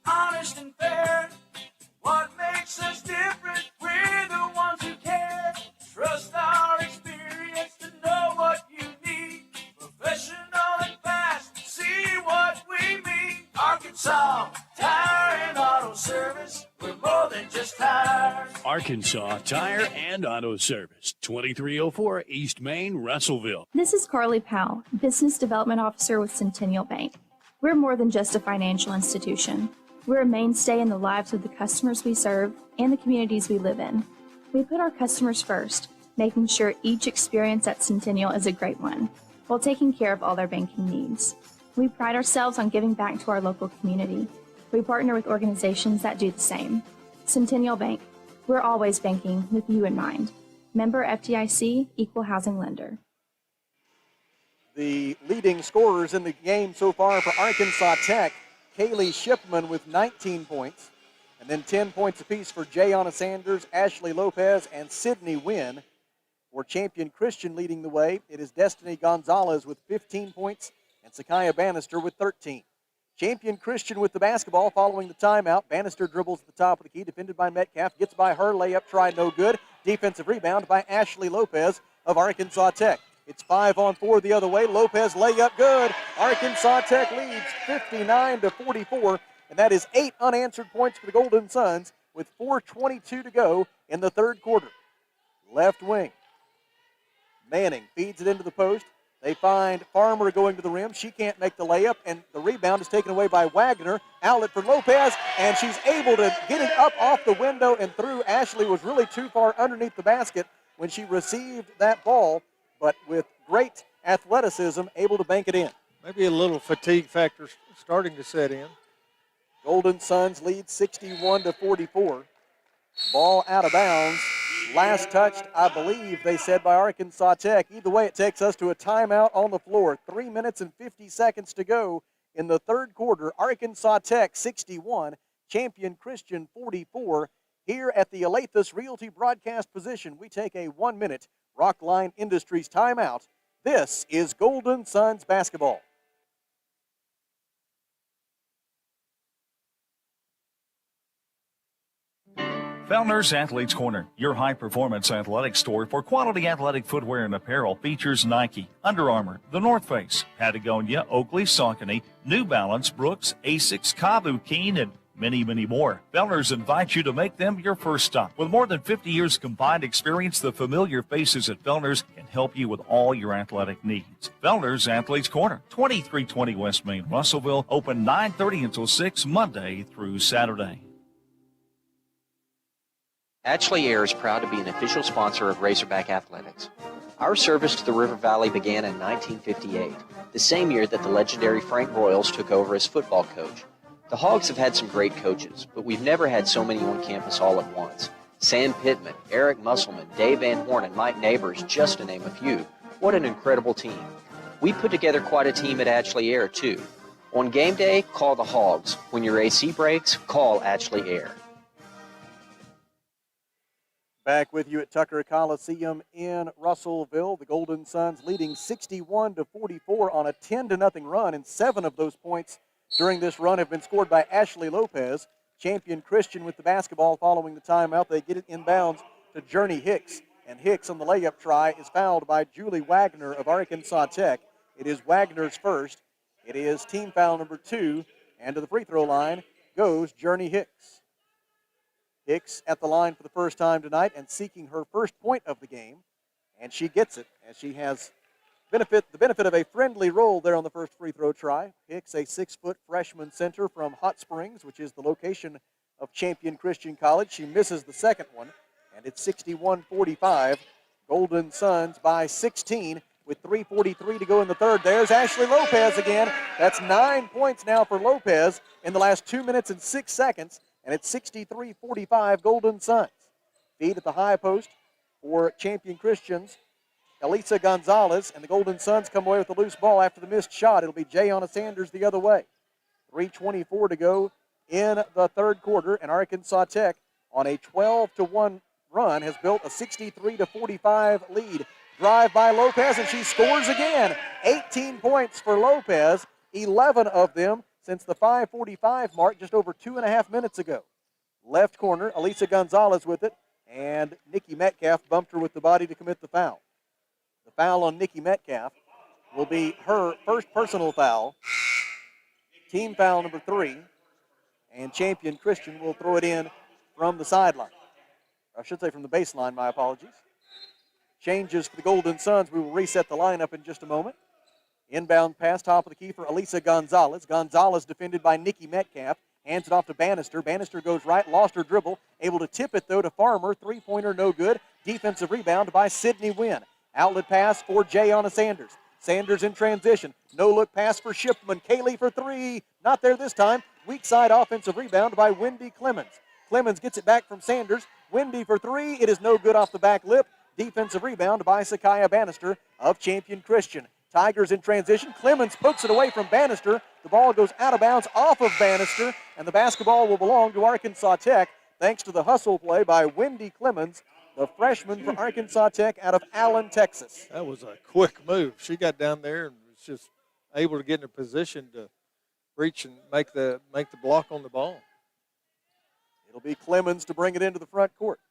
honest and fair. What makes us different? We're the ones who care. Trust our experience to know what you need. Professional and fast, see what we mean. Arkansas Tire and Auto Service. We're more than just tires. Arkansas Tire and Auto Service, 2304 East Main, Russellville. This is Carly Powell, Business Development Officer with Centennial Bank. We're more than just a financial institution. We're a mainstay in the lives of the customers we serve and the communities we live in. We put our customers first, making sure each experience at Centennial is a great one, while taking care of all their banking needs. We pride ourselves on giving back to our local community. We partner with organizations that do the same. Centennial Bank, we're always banking with you in mind. Member FDIC, Equal Housing Lender. The leading scorers in the game so far for Arkansas Tech, Kaylee Shipman with 19 points, and then 10 points apiece for Jayana Sanders, Ashley Lopez, and Sydney Wynn. For Champion Christian leading the way, it is Destiny Gonzalez with 15 points and Sakaya Bannister with 13. Champion Christian with the basketball following the timeout. Bannister dribbles at the top of the key, defended by Metcalf, gets by her, layup try no good. Defensive rebound by Ashley Lopez of Arkansas Tech. It's 5-on-4 the other way. Lopez layup good. Arkansas Tech leads 59-44, and that is 8 unanswered points for the Golden Suns with 4:22 to go in the third quarter. Left wing. Manning feeds it into the post. They find Farmer going to the rim. She can't make the layup, and the rebound is taken away by Wagner. Outlet for Lopez, and she's able to get it up off the window and through. Ashley was really too far underneath the basket when she received that ball, but with great athleticism, able to bank it in. Maybe a little fatigue factor starting to set in. Golden Suns lead 61-44. Ball out of bounds. Last touched, I believe, they said, by Arkansas Tech. Either way, it takes us to a timeout on the floor. 3 minutes and 50 seconds to go in the third quarter. Arkansas Tech 61, Champion Christian 44. Here at the Alathus Realty broadcast position, we take a 1-minute Rockline Industries timeout. This is Golden Suns basketball. Fellner's Athletes Corner, your high-performance athletic store for quality athletic footwear and apparel, features Nike, Under Armour, The North Face, Patagonia, Oakley, Saucony, New Balance, Brooks, Asics, Kavu, Keen, and many, many more. Fellner's invites you to make them your first stop. With more than 50 years combined experience, the familiar faces at Fellner's can help you with all your athletic needs. Fellner's Athletes Corner, 2320 West Main, Russellville, open 9:30 until 6 Monday through Saturday. Ashley Air is proud to be an official sponsor of Razorback Athletics. Our service to the River Valley began in 1958, the same year that the legendary Frank Broyles took over as football coach. The Hogs have had some great coaches, but we've never had so many on campus all at once. Sam Pittman, Eric Musselman, Dave Van Horn, and Mike Neighbors, just to name a few. What an incredible team. We put together quite a team at Ashley Air, too. On game day, call the Hogs. When your AC breaks, call Ashley Air. Back with you at Tucker Coliseum in Russellville. The Golden Suns leading 61-44 on a 10-0 run, and 7 of those points during this run have been scored by Ashley Lopez. Champion Christian with the basketball following the timeout. They get it inbounds to Journey Hicks, and Hicks on the layup try is fouled by Julie Wagner of Arkansas Tech. It is Wagner's first. It is team foul number 2, and to the free throw line goes Journey Hicks. Hicks at the line for the first time tonight and seeking her first point of the game, and she gets it as she has the benefit of a friendly roll there on the first free throw try. Hicks, a 6-foot freshman center from Hot Springs, which is the location of Champion Christian College. She misses the second one, and it's 61-45. Golden Suns by 16 with 3:43 to go in the third. There's Ashley Lopez again. That's 9 points now for Lopez in the last 2 minutes and 6 seconds. And it's 63-45 Golden Suns. Feed at the high post for Champion Christians. Elisa Gonzalez, and the Golden Suns come away with the loose ball after the missed shot. It'll be Jayana Sanders the other way. 3:24 to go in the third quarter, and Arkansas Tech on a 12-1 run has built a 63-45 lead. Drive by Lopez, and she scores again. 18 points for Lopez, 11 of them since the 5:45 mark just over 2.5 minutes ago. Left corner, Elisa Gonzalez with it, and Nikki Metcalf bumped her with the body to commit the foul. The foul on Nikki Metcalf will be her first personal foul, team foul number 3, and Champion Christian will throw it in from the sideline. I should say from the baseline, my apologies. Changes for the Golden Suns. We will reset the lineup in just a moment. Inbound pass, top of the key for Elisa Gonzalez. Gonzalez defended by Nikki Metcalf. Hands it off to Bannister. Bannister goes right, lost her dribble. Able to tip it, though, to Farmer. Three-pointer, no good. Defensive rebound by Sydney Wynn. Outlet pass for Jayana Sanders. Sanders in transition. No-look pass for Shipman. Kaylee for 3. Not there this time. Weak side offensive rebound by Wendy Clemens. Clemens gets it back from Sanders. Wendy for 3. It is no good off the back lip. Defensive rebound by Sakaya Bannister of Champion Christian. Tigers in transition. Clemens pokes it away from Bannister. The ball goes out of bounds off of Bannister, and the basketball will belong to Arkansas Tech thanks to the hustle play by Wendy Clemens, the freshman for Arkansas Tech out of Allen, Texas. That was a quick move. She got down there and was just able to get in a position to reach and make the block on the ball. It'll be Clemens to bring it into the front court.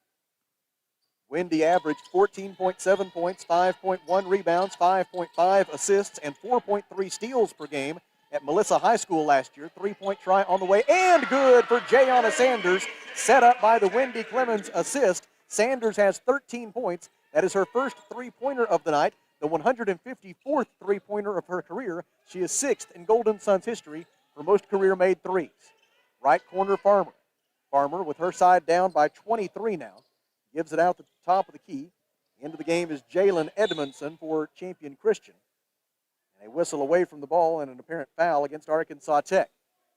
Wendy averaged 14.7 points, 5.1 rebounds, 5.5 assists, and 4.3 steals per game at Melissa High School last year. Three-point try on the way, and good for Jayana Sanders, set up by the Wendy Clemens assist. Sanders has 13 points. That is her first three-pointer of the night, the 154th three-pointer of her career. She is 6th in Golden Suns history for most career-made threes. Right corner, Farmer. Farmer with her side down by 23 now. Gives it out the top of the key. Into the game is Jalen Edmondson for Champion Christian. And a whistle away from the ball and an apparent foul against Arkansas Tech,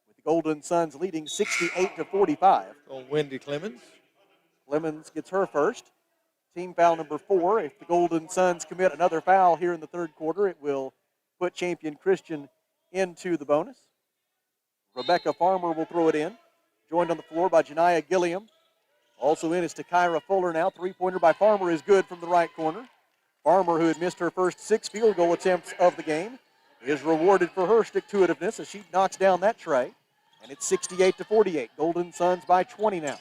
with the Golden Suns leading 68-45. On Wendy Clemens. Clemens gets her first. Team foul number 4. If the Golden Suns commit another foul here in the third quarter, it will put Champion Christian into the bonus. Rebecca Farmer will throw it in. Joined on the floor by Janiah Gilliam. Also in is Takira Fuller now. Three-pointer by Farmer is good from the right corner. Farmer, who had missed her first 6 field goal attempts of the game, is rewarded for her stick-to-itiveness as she knocks down that tray. And it's 68-48. Golden Suns by 20 now.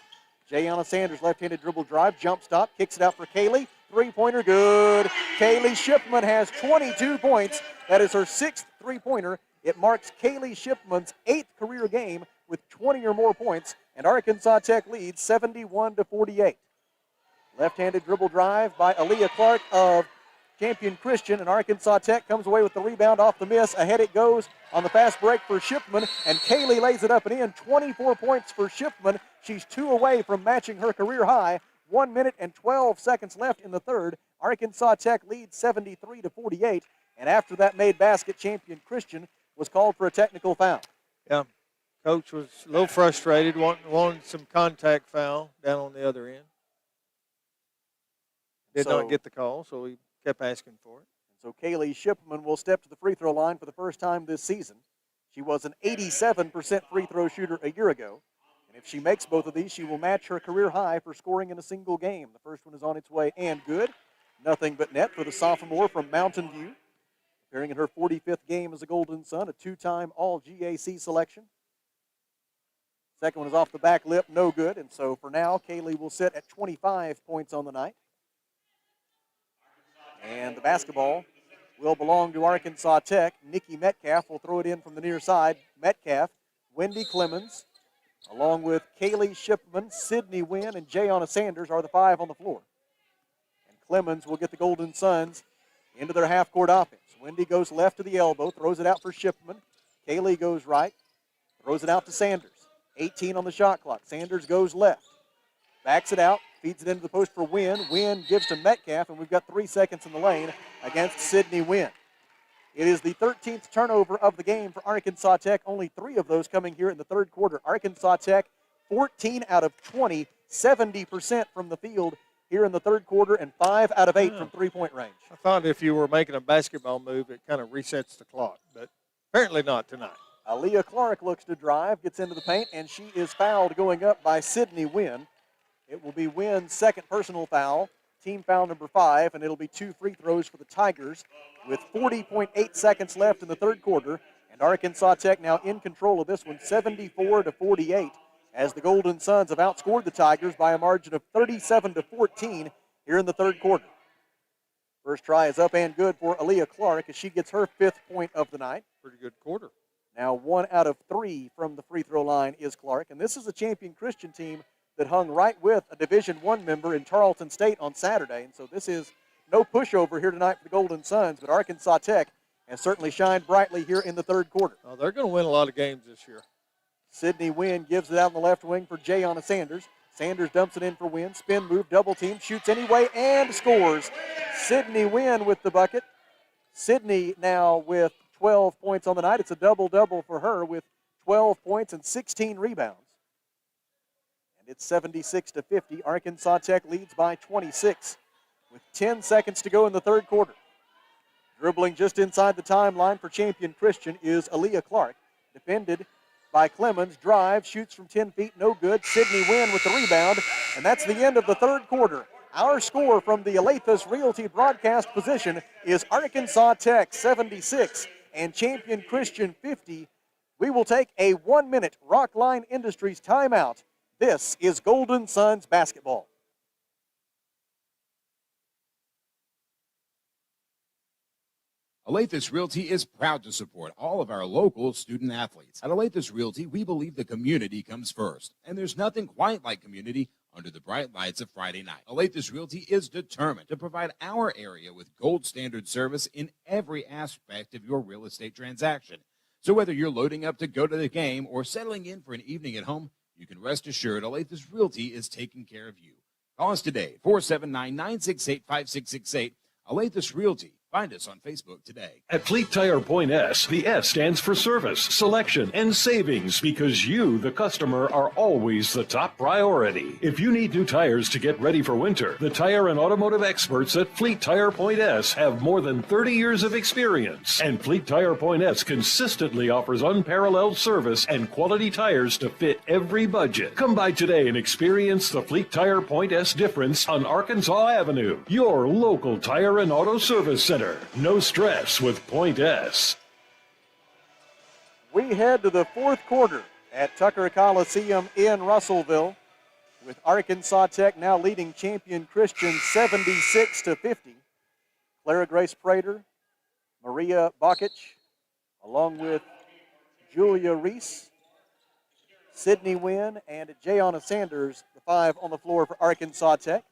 Jayana Sanders, left-handed dribble drive, jump stop, kicks it out for Kaylee. Three-pointer, good. Kaylee Shipman has 22 points. That is her 6th three-pointer. It marks Kaylee Shipman's 8th career game with 20 or more points, and Arkansas Tech leads 71-48. Left-handed dribble drive by Aaliyah Clark of Champion Christian, and Arkansas Tech comes away with the rebound off the miss. Ahead it goes on the fast break for Shipman, and Kaylee lays it up and in. 24 points for Shipman. She's 2 away from matching her career high. 1 minute and 12 seconds left in the third. Arkansas Tech leads 73-48, and after that made basket, Champion Christian was called for a technical foul. Yeah. Coach was a little frustrated, wanted some contact foul down on the other end. Did not get the call, so he kept asking for it. So Kaylee Shipman will step to the free throw line for the first time this season. She was an 87% free throw shooter a year ago. And if she makes both of these, she will match her career high for scoring in a single game. The first one is on its way and good. Nothing but net for the sophomore from Mountain View. Appearing in her 45th game as a Golden Sun, a 2-time All-GAC selection. Second one is off the back lip, no good. And so for now, Kaylee will sit at 25 points on the night. And the basketball will belong to Arkansas Tech. Nikki Metcalf will throw it in from the near side. Metcalf, Wendy Clemens, along with Kaylee Shipman, Sydney Wynn, and Jayana Sanders are the 5 on the floor. And Clemens will get the Golden Suns into their half-court offense. Wendy goes left to the elbow, throws it out for Shipman. Kaylee goes right, throws it out to Sanders. 18 on the shot clock. Sanders goes left. Backs it out. Feeds it into the post for Wynn. Wynn gives to Metcalf, and we've got 3 seconds in the lane against Sydney Wynn. It is the 13th turnover of the game for Arkansas Tech. Only 3 of those coming here in the third quarter. Arkansas Tech, 14 out of 20, 70% from the field here in the third quarter, and 5 out of 8 from three-point range. I thought if you were making a basketball move, it kind of resets the clock, but apparently not tonight. Aaliyah Clark looks to drive, gets into the paint, and she is fouled going up by Sydney Wynn. It will be Wynn's second personal foul, team foul number 5, and it'll be 2 free throws for the Tigers with 40.8 seconds left in the third quarter. And Arkansas Tech now in control of this one, 74-48, as the Golden Suns have outscored the Tigers by a margin of 37-14 here in the third quarter. First try is up and good for Aaliyah Clark as she gets her 5th point of the night. Pretty good quarter. Now 1 out of 3 from the free throw line is Clark, and this is a Champion Christian team that hung right with a Division I member in Tarleton State on Saturday, and so this is no pushover here tonight for the Golden Suns, but Arkansas Tech has certainly shined brightly here in the third quarter. Oh, they're going to win a lot of games this year. Sydney Wynn gives it out on the left wing for Jayana Sanders. Sanders dumps it in for Wynn. Spin move, double team, shoots anyway, and scores. Sydney Wynn with the bucket. Sydney now with 12 points on the night. It's a double-double for her with 12 points and 16 rebounds. And it's 76-50. Arkansas Tech leads by 26 with 10 seconds to go in the third quarter. Dribbling just inside the timeline for Champion Christian is Aaliyah Clark. Defended by Clemens. Drive, shoots from 10 feet, no good. Sydney Wynn with the rebound, and that's the end of the third quarter. Our score from the Alathus Realty broadcast position is Arkansas Tech 76 and Champion Christian 50. We will take a 1-minute Rockline Industries timeout. This is Golden Suns basketball. Alathus Realty is proud to support all of our local student athletes. At Alathus Realty, we believe the community comes first, and there's nothing quite like community under the bright lights of Friday night. Alathus Realty is determined to provide our area with gold standard service in every aspect of your real estate transaction. So whether you're loading up to go to the game or settling in for an evening at home, you can rest assured Alathus Realty is taking care of you. Call us today, 479-968-5668. Alathus Realty. Find us on Facebook today. At Fleet Tire Point S, the S stands for service, selection, and savings because you, the customer, are always the top priority. If you need new tires to get ready for winter, the tire and automotive experts at Fleet Tire Point S have more than 30 years of experience. And Fleet Tire Point S consistently offers unparalleled service and quality tires to fit every budget. Come by today and experience the Fleet Tire Point S difference on Arkansas Avenue, your local tire and auto service center. No stress with Point S. We head to the fourth quarter at Tucker Coliseum in Russellville with Arkansas Tech now leading Champion Christian 76-50. Clara Grace Prater, Maria Bakic, along with Julia Reese, Sydney Wynn, and Jayana Sanders, the 5 on the floor for Arkansas Tech.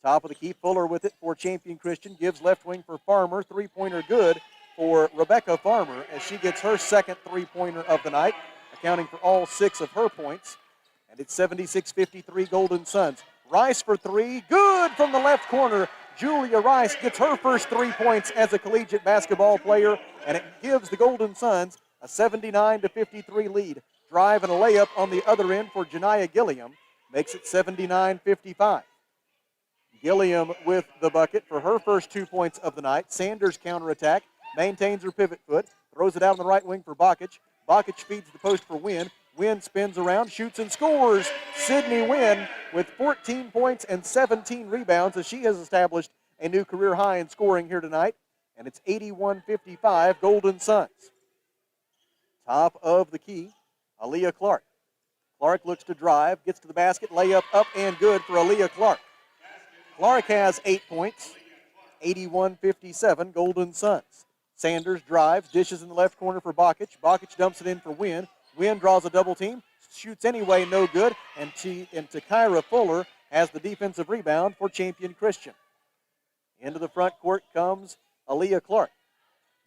Top of the key, Fuller with it for Champion Christian. Gives left wing for Farmer. Three-pointer good for Rebecca Farmer as she gets her second three-pointer of the night, accounting for all 6 of her points. And it's 76-53 Golden Suns. Rice for 3. Good from the left corner. Julia Rice gets her first 3 points as a collegiate basketball player, and it gives the Golden Suns a 79-53 lead. Drive and a layup on the other end for Janiyah Gilliam makes it 79-55. Gilliam with the bucket for her first 2 points of the night. Sanders counterattack, maintains her pivot foot, throws it out on the right wing for Bakic. Bakic feeds the post for Wynn. Wynn spins around, shoots and scores. Sydney Wynn with 14 points and 17 rebounds as she has established a new career high in scoring here tonight. And it's 81-55 Golden Suns. Top of the key, Aaliyah Clark. Clark looks to drive, gets to the basket, layup up and good for Aaliyah Clark. Clark has 8 points, 81-57, Golden Suns. Sanders drives, dishes in the left corner for Bakic. Bakic dumps it in for Wynn. Wynn draws a double team, shoots anyway, no good. And Takira Fuller has the defensive rebound for Champion Christian. Into the front court comes Aaliyah Clark.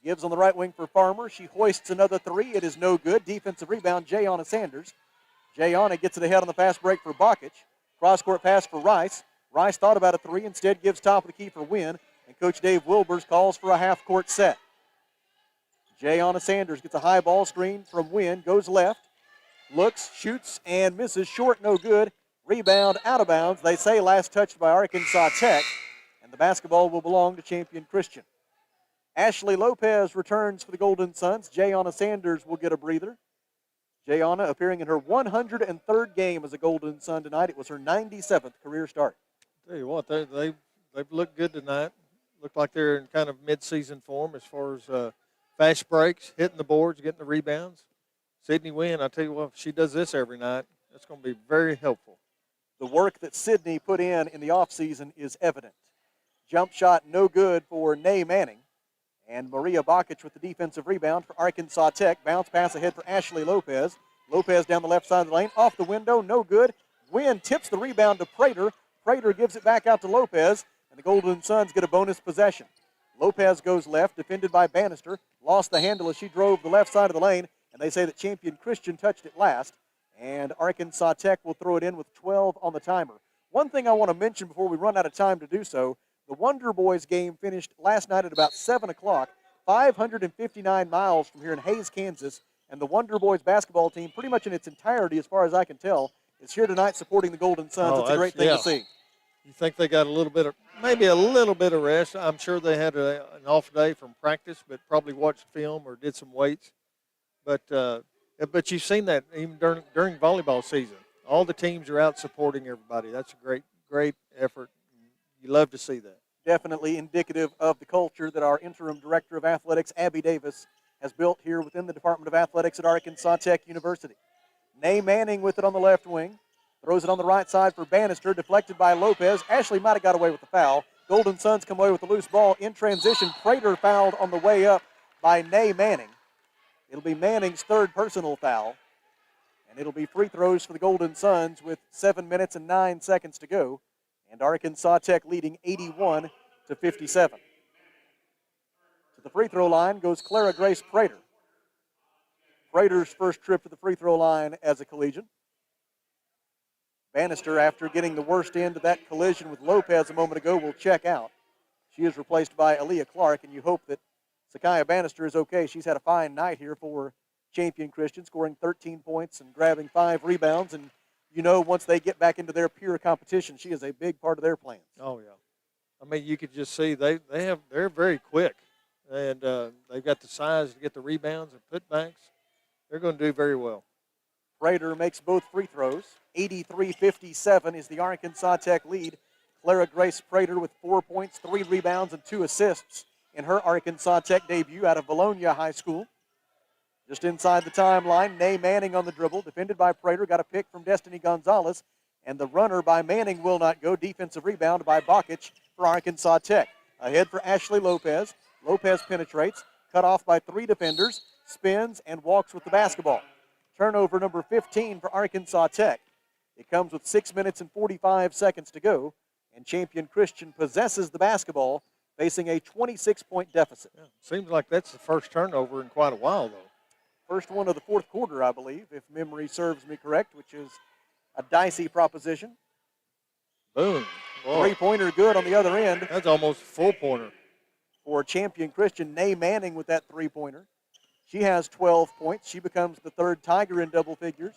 Gives on the right wing for Farmer. She hoists another 3. It is no good. Defensive rebound, Jayana Sanders. Jayana gets it ahead on the fast break for Bakic. Cross-court pass for Rice. Rice thought about a 3, instead gives top of the key for Wynn, and Coach Dave Wilbers calls for a half-court set. Jayana Sanders gets a high ball screen from Wynn, goes left, looks, shoots, and misses. Short, no good. Rebound, out of bounds. They say last touched by Arkansas Tech, and the basketball will belong to Champion Christian. Ashley Lopez returns for the Golden Suns. Jayana Sanders will get a breather. Jayana appearing in her 103rd game as a Golden Sun tonight. It was her 97th career start. Tell you what, they've looked good tonight. Look like they're in kind of mid-season form as far as fast breaks, hitting the boards, getting the rebounds. Sydney Wynn, I tell you what, if she does this every night, that's going to be very helpful. The work that Sydney put in the offseason is evident. Jump shot no good for Nay Manning. And Maria Bakic with the defensive rebound for Arkansas Tech. Bounce pass ahead for Ashley Lopez. Lopez down the left side of the lane. Off the window, no good. Wynn tips the rebound to Prater. Prater gives it back out to Lopez. And the Golden Suns get a bonus possession. Lopez goes left, defended by Bannister. Lost the handle as she drove the left side of the lane. And they say that Champion Christian touched it last. And Arkansas Tech will throw it in with 12 on the timer. One thing I want to mention before we run out of time to do so, the Wonder Boys game finished last night at about 7 o'clock, 559 miles from here in Hays, Kansas. And the Wonder Boys basketball team, pretty much in its entirety, as far as I can tell, is here tonight supporting the Golden Suns. It's a great thing to see. You think they got maybe a little bit of rest. I'm sure they had an off day from practice, but probably watched film or did some weights. But you've seen that even during volleyball season. All the teams are out supporting everybody. That's a great effort. You love to see that. Definitely indicative of the culture that our interim director of athletics, Abby Davis, has built here within the Department of Athletics at Arkansas Tech University. Nay Manning with it on the left wing. Throws it on the right side for Bannister, deflected by Lopez. Ashley might have got away with the foul. Golden Suns come away with the loose ball in transition. Prater fouled on the way up by Nay Manning. It'll be Manning's third personal foul. And it'll be free throws for the Golden Suns with 7 minutes and 9 seconds to go. And Arkansas Tech leading 81-57. To the free throw line goes Clara Grace Prater. Prater's first trip to the free throw line as a collegian. Bannister, after getting the worst end of that collision with Lopez a moment ago, will check out. She is replaced by Aaliyah Clark, and you hope that Sakaya Bannister is okay. She's had a fine night here for Champion Christian, scoring 13 points and grabbing 5 rebounds. And you know, once they get back into their pure competition, she is a big part of their plans. Oh, yeah. I mean, you could just see they're very quick, and they've got the size to get the rebounds and putbacks. They're going to do very well. Prater makes both free throws. 83-57 is the Arkansas Tech lead. Clara Grace Prater with 4 points, 3 rebounds, and 2 assists in her Arkansas Tech debut out of Bologna High School. Just inside the timeline, Nay Manning on the dribble, defended by Prater, got a pick from Destiny Gonzalez, and the runner by Manning will not go. Defensive rebound by Bakic for Arkansas Tech. Ahead for Ashley Lopez. Lopez penetrates, cut off by 3 defenders, spins, and walks with the basketball. Turnover number 15 for Arkansas Tech. It comes with 6 minutes and 45 seconds to go, and Champion Christian possesses the basketball, facing a 26-point deficit. Yeah, seems like that's the first turnover in quite a while, though. First one of the fourth quarter, I believe, if memory serves me correct, which is a dicey proposition. Boom. Boy. Three-pointer good on the other end. That's almost a full-pointer. For Champion Christian, Nay Manning with that three-pointer. She has 12 points. She becomes the third Tiger in double figures.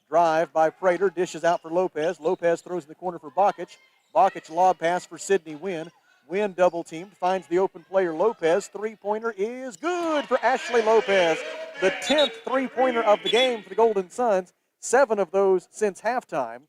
Drive by Prater, dishes out for Lopez. Lopez throws in the corner for Bakic. Bakic lob pass for Sydney Wynn. Wynn double-teamed, finds the open player Lopez. Three-pointer is good for Ashley Lopez. The 10th three-pointer of the game for the Golden Suns. 7 of those since halftime.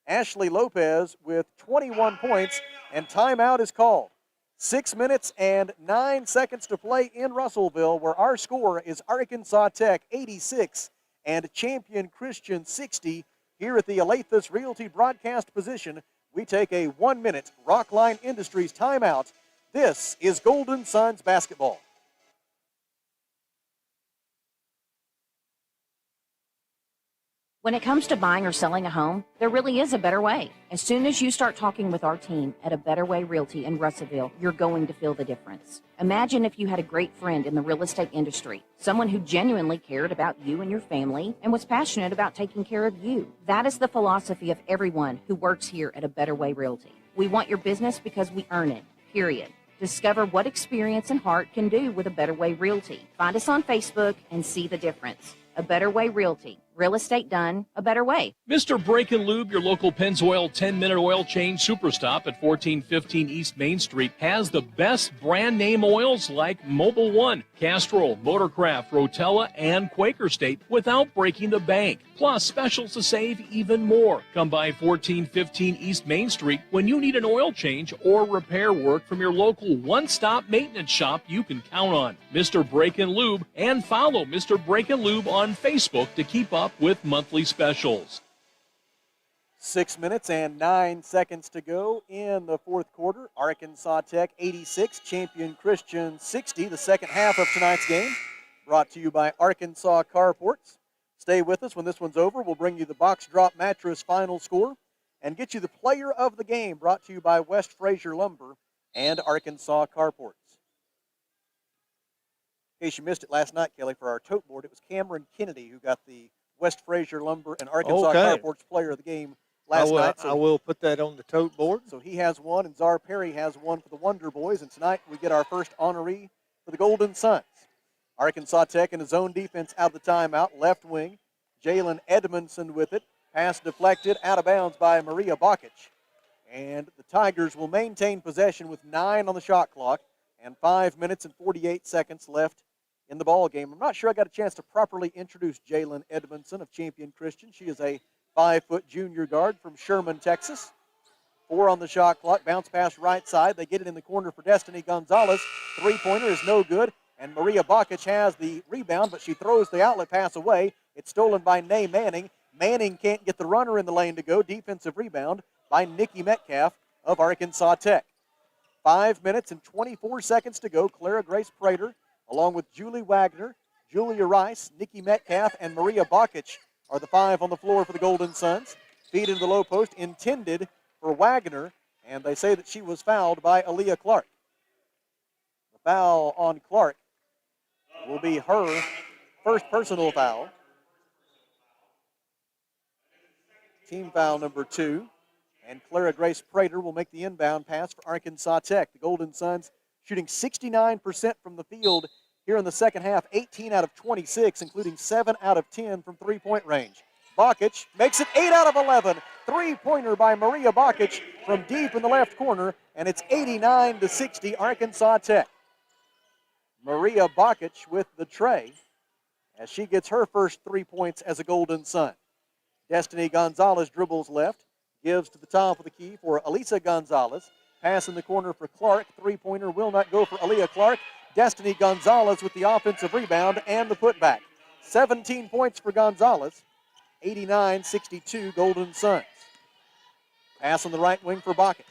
Ashley Lopez with 21 points, and timeout is called. 6 minutes and 9 seconds to play in Russellville, where our score is Arkansas Tech 86 and Champion Christian 60. Here at the Alathus Realty broadcast position, we take a 1-minute Rockline Industries timeout. This is Golden Suns basketball. When it comes to buying or selling a home, there really is a better way. As soon as you start talking with our team at A Better Way Realty in Russellville, you're going to feel the difference. Imagine if you had a great friend in the real estate industry, someone who genuinely cared about you and your family and was passionate about taking care of you. That is the philosophy of everyone who works here at A Better Way Realty. We want your business because we earn it, period. Discover what experience and heart can do with A Better Way Realty. Find us on Facebook and see the difference. A Better Way Realty, Real estate done a better way. Mr. Brake and Lube, your local Pennzoil 10-minute oil change superstop at 1415 East Main Street, has the best brand name oils like Mobil 1, Castrol, Motorcraft, Rotella, and Quaker State without breaking the bank. Plus, specials to save even more. Come by 1415 East Main Street when you need an oil change or repair work from your local one-stop maintenance shop you can count on. Mr. Brake and Lube, and follow Mr. Brake and Lube on Facebook to keep up with monthly specials. 6 minutes and 9 seconds to go in the fourth quarter. Arkansas Tech 86, Champion Christian 60. The second half of tonight's game brought to you by Arkansas Carports. Stay with us. When this one's over, we'll bring you the Box Drop Mattress final score and get you the player of the game brought to you by West Fraser Lumber and Arkansas Carports. In case you missed it last night, Kelly, for our tote board, it was Cameron Kennedy who got the West Fraser Lumber and Arkansas Carports player of the game last night. So I will put that on the tote board. So he has one, and Czar Perry has one for the Wonder Boys. And tonight we get our first honoree for the Golden Suns. Arkansas Tech in his own defense out of the timeout. Left wing, Jalen Edmondson with it. Pass deflected, out of bounds by Maria Bakic. And the Tigers will maintain possession with 9 on the shot clock and 5 minutes and 48 seconds left in the ball game. I'm not sure I got a chance to properly introduce Jalen Edmondson of Champion Christian. She is a 5-foot junior guard from Sherman, Texas. 4 on the shot clock. Bounce pass right side. They get it in the corner for Destiny Gonzalez. Three-pointer is no good. And Maria Bakic has the rebound, but she throws the outlet pass away. It's stolen by Nay Manning. Manning can't get the runner in the lane to go. Defensive rebound by Nikki Metcalf of Arkansas Tech. 5 minutes and 24 seconds to go. Clara Grace Prater, along with Julie Wagner, Julia Rice, Nikki Metcalf, and Maria Bakic are the 5 on the floor for the Golden Suns. Feed into the low post intended for Wagner, and they say that she was fouled by Aaliyah Clark. The foul on Clark will be her first personal foul. Team foul number 2. And Clara Grace Prater will make the inbound pass for Arkansas Tech. The Golden Suns shooting 69% from the field here in the second half, 18 out of 26, including 7 out of 10 from three-point range. Bakic makes it 8 out of 11. Three-pointer by Maria Bakic from deep in the left corner, and it's 89-60 Arkansas Tech. Maria Bakic with the tray as she gets her first 3 points as a Golden Sun. Destiny Gonzalez dribbles left, gives to the top of the key for Elisa Gonzalez. Pass in the corner for Clark. Three-pointer will not go for Aaliyah Clark. Destiny Gonzalez with the offensive rebound and the putback. 17 points for Gonzalez. 89-62 Golden Suns. Pass on the right wing for Bakic.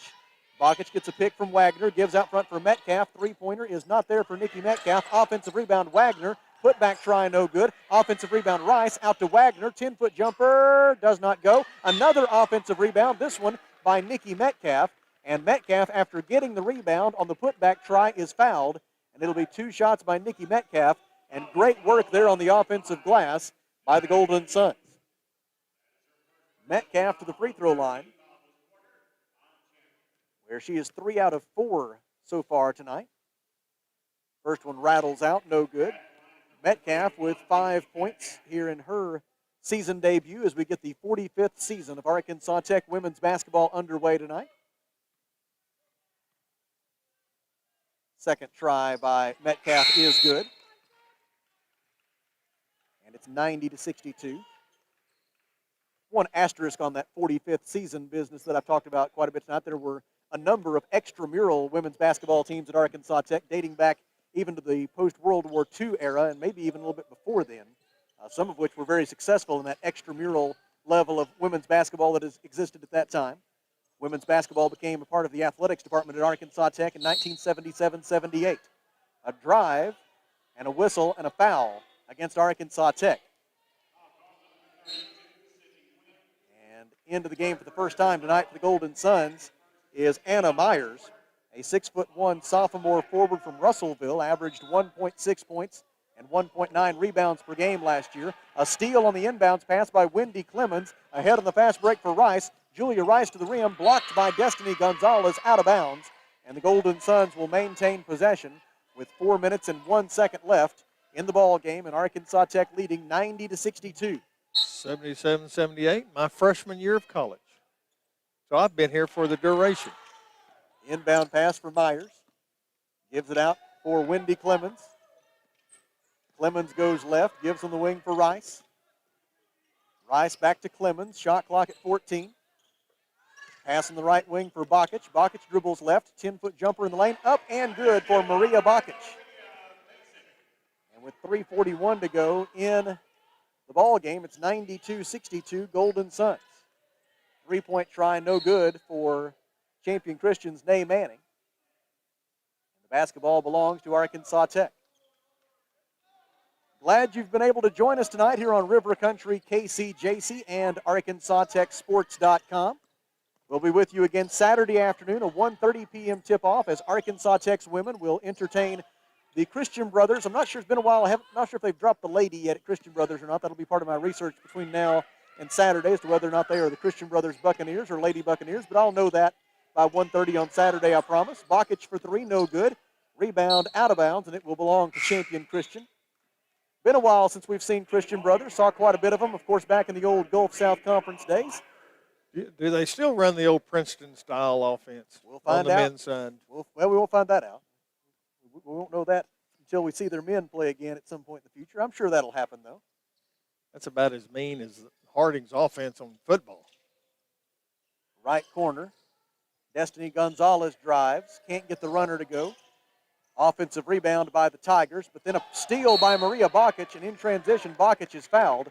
Bakic gets a pick from Wagner, gives out front for Metcalf. Three-pointer is not there for Nikki Metcalf. Offensive rebound Wagner. Putback try no good. Offensive rebound Rice out to Wagner. 10-foot jumper does not go. Another offensive rebound, this one by Nikki Metcalf. And Metcalf, after getting the rebound on the putback try, is fouled. And it'll be 2 shots by Nikki Metcalf. And great work there on the offensive glass by the Golden Suns. Metcalf to the free throw line, where she is 3 out of 4 so far tonight. First one rattles out, no good. Metcalf with 5 points here in her season debut as we get the 45th season of Arkansas Tech women's basketball underway tonight. Second try by Metcalf is good. And it's 90-62. One asterisk on that 45th season business that I've talked about quite a bit tonight. There were a number of extramural women's basketball teams at Arkansas Tech dating back even to the post-World War II era and maybe even a little bit before then, some of which were very successful in that extramural level of women's basketball that has existed at that time. Women's basketball became a part of the athletics department at Arkansas Tech in 1977-78. A drive and a whistle and a foul against Arkansas Tech. And into the game for the first time tonight for the Golden Suns is Anna Myers, a 6'1" sophomore forward from Russellville, averaged 1.6 points and 1.9 rebounds per game last year. A steal on the inbounds pass by Wendy Clemens, ahead on the fast break for Rice. Julia Rice to the rim, blocked by Destiny Gonzalez, out of bounds. And the Golden Suns will maintain possession with 4 minutes and 1 second left in the ball game, and Arkansas Tech leading 90-62. 77-78, my freshman year of college. So I've been here for the duration. Inbound pass for Myers. Gives it out for Wendy Clemens. Clemens goes left, gives on the wing for Rice. Rice back to Clemens, shot clock at 14. Pass on the right wing for Bakic. Bakic dribbles left, 10-foot jumper in the lane, up and good for Maria Bakic. And with 3:41 to go in the ball game, it's 92-62 Golden Suns. 3-point try, no good for Champion Christian's Nay Manning. The basketball belongs to Arkansas Tech. Glad you've been able to join us tonight here on River Country KCJC and ArkansasTechSports.com. We'll be with you again Saturday afternoon, a 1:30 p.m. tip-off, as Arkansas Tech's women will entertain the Christian Brothers. I'm not sure, it's been a while. I'm not sure if they've dropped the lady yet at Christian Brothers or not. That'll be part of my research between now and Saturday as to whether or not they are the Christian Brothers Buccaneers or Lady Buccaneers, but I'll know that by 1:30 on Saturday, I promise. Bakic for three, no good. Rebound out of bounds, and it will belong to Champion Christian. Been a while since we've seen Christian Brothers. Saw quite a bit of them, of course, back in the old Gulf South Conference days. Do they still run the old Princeton-style offense We'll find on the out. men's side? Well, we won't find that out. We won't know that until we see their men play again at some point in the future. I'm sure that'll happen, though. That's about as mean as Harding's offense on football. Right corner. Destiny Gonzalez drives. Can't get the runner to go. Offensive rebound by the Tigers, but then a steal by Maria Bakic, and in transition, Bakic is fouled.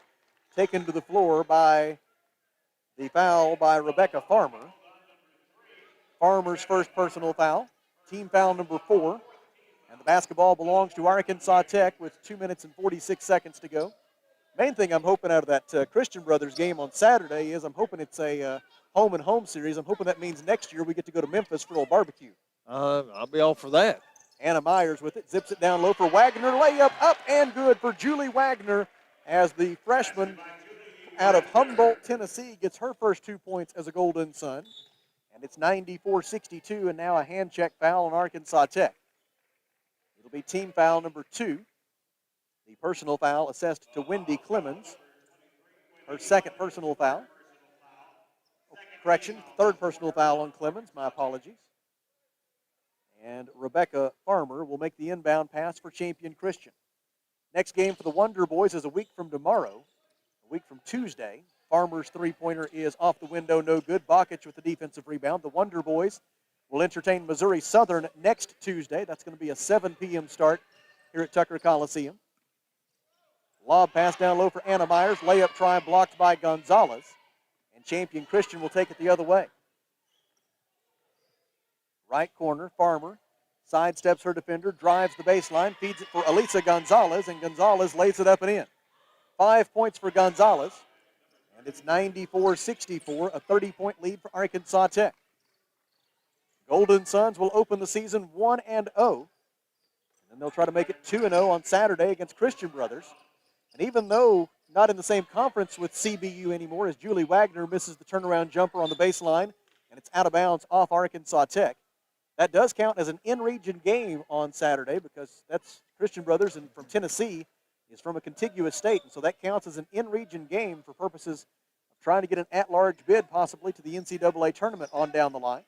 Taken to the floor by the foul by Rebecca Farmer. Farmer's first personal foul. Team foul number 4. And the basketball belongs to Arkansas Tech with 2 minutes and 46 seconds to go. Main thing I'm hoping out of that Christian Brothers game on Saturday is I'm hoping it's a home and home series. I'm hoping that means next year we get to go to Memphis for a little barbecue. I'll be all for that. Anna Myers with it, zips it down low for Wagner, layup up and good for Julie Wagner as the freshman out of Humboldt, Tennessee, gets her first 2 points as a Golden Sun. And it's 94-62, and now a hand check foul on Arkansas Tech. It'll be team foul number 2. The personal foul assessed to Wendy Clemens. Her second personal foul. Correction, third personal foul on Clemens, my apologies. And Rebecca Farmer will make the inbound pass for Champion Christian. Next game for the Wonder Boys is a week from tomorrow, a week from Tuesday. Farmer's three-pointer is off the window, no good. Bakic with the defensive rebound. The Wonder Boys will entertain Missouri Southern next Tuesday. That's going to be a 7 p.m. start here at Tucker Coliseum. Lob pass down low for Anna Myers. Layup try blocked by Gonzalez. And Champion Christian will take it the other way. Right corner, Farmer sidesteps her defender, drives the baseline, feeds it for Elisa Gonzalez, and Gonzalez lays it up and in. 5 points for Gonzalez, and it's 94-64, a 30-point lead for Arkansas Tech. Golden Suns will open the season 1-0, and then they'll try to make it 2-0 on Saturday against Christian Brothers. And even though not in the same conference with CBU anymore, as Julie Wagner misses the turnaround jumper on the baseline, and it's out of bounds off Arkansas Tech. That does count as an in-region game on Saturday because that's Christian Brothers and from Tennessee is from a contiguous state. And so that counts as an in-region game for purposes of trying to get an at-large bid possibly to the NCAA tournament on down the line.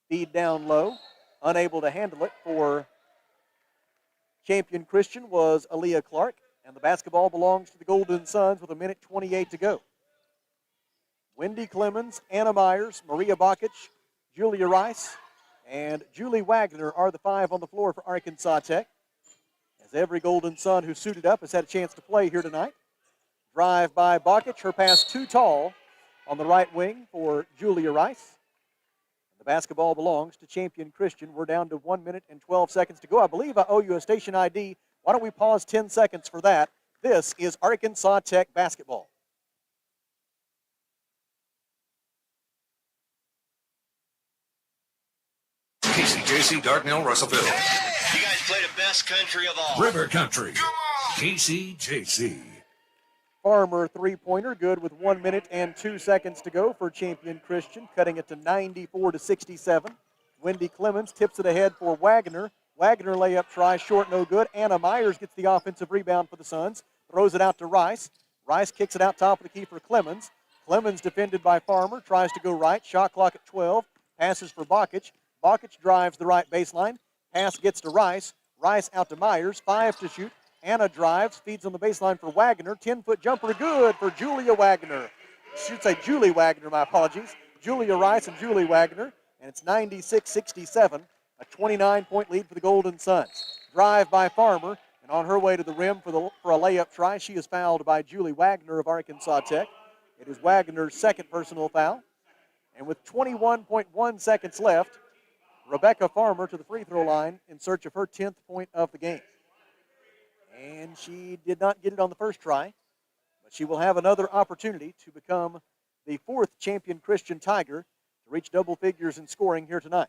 Feed down low, unable to handle it for Champion Christian was Aaliyah Clark. And the basketball belongs to the Golden Suns with 1:28 to go. Wendy Clemens, Anna Myers, Maria Bakic, Julia Rice, and Julie Wagner are the 5 on the floor for Arkansas Tech. As every Golden Sun who suited up has had a chance to play here tonight. Drive by Bakic, her pass too tall on the right wing for Julia Rice. And the basketball belongs to Champion Christian. We're down to 1 minute and 12 seconds to go. I believe I owe you a station ID. Why don't we pause 10 seconds for that? This is Arkansas Tech basketball. KCJC, Dartnell, Russellville. You guys play the best country of all. River Country. KCJC. Farmer three-pointer, good with 1 minute and 2 seconds to go for Champion Christian, cutting it to 94-67. Wendy Clemens tips it ahead for Wagner. Wagner layup try, short, no good. Anna Myers gets the offensive rebound for the Suns, throws it out to Rice. Rice kicks it out top of the key for Clemens. Clemens defended by Farmer, tries to go right. Shot clock at 12. Passes for Bakich. Bakich drives the right baseline. Pass gets to Rice. Rice out to Myers. 5 to shoot. Anna drives, feeds on the baseline for Wagner. 10-foot jumper good for Julia Wagner. I should say Julie Wagner, my apologies. Julia Rice and Julie Wagner. And it's 96-67, a 29-point lead for the Golden Suns. Drive by Farmer, and on her way to the rim for a layup try, she is fouled by Julie Wagner of Arkansas Tech. It is Wagner's second personal foul. And with 21.1 seconds left, Rebecca Farmer to the free throw line in search of her 10th point of the game. And she did not get it on the first try, but she will have another opportunity to become the 4th champion Christian Tiger to reach double figures in scoring here tonight.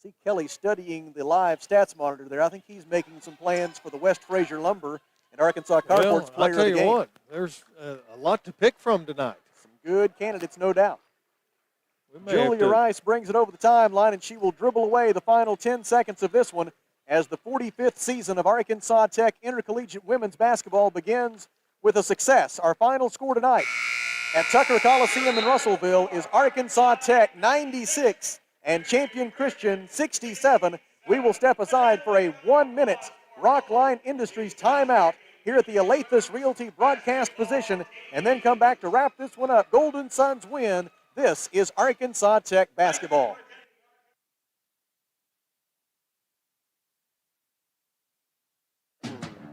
See Kelly studying the live stats monitor there. I think he's making some plans for the West Fraser Lumber and Arkansas Carport's player of the game. I'll tell you what, there's a lot to pick from tonight. Some good candidates, no doubt. Julia Rice brings it over the timeline, and she will dribble away the final 10 seconds of this one as the 45th season of Arkansas Tech Intercollegiate Women's Basketball begins with a success. Our final score tonight at Tucker Coliseum in Russellville is Arkansas Tech 96 and Champion Christian 67. We will step aside for a 1-minute Rockline Industries timeout here at the Alathus Realty broadcast position and then come back to wrap this one up. Golden Suns win. This is Arkansas Tech basketball.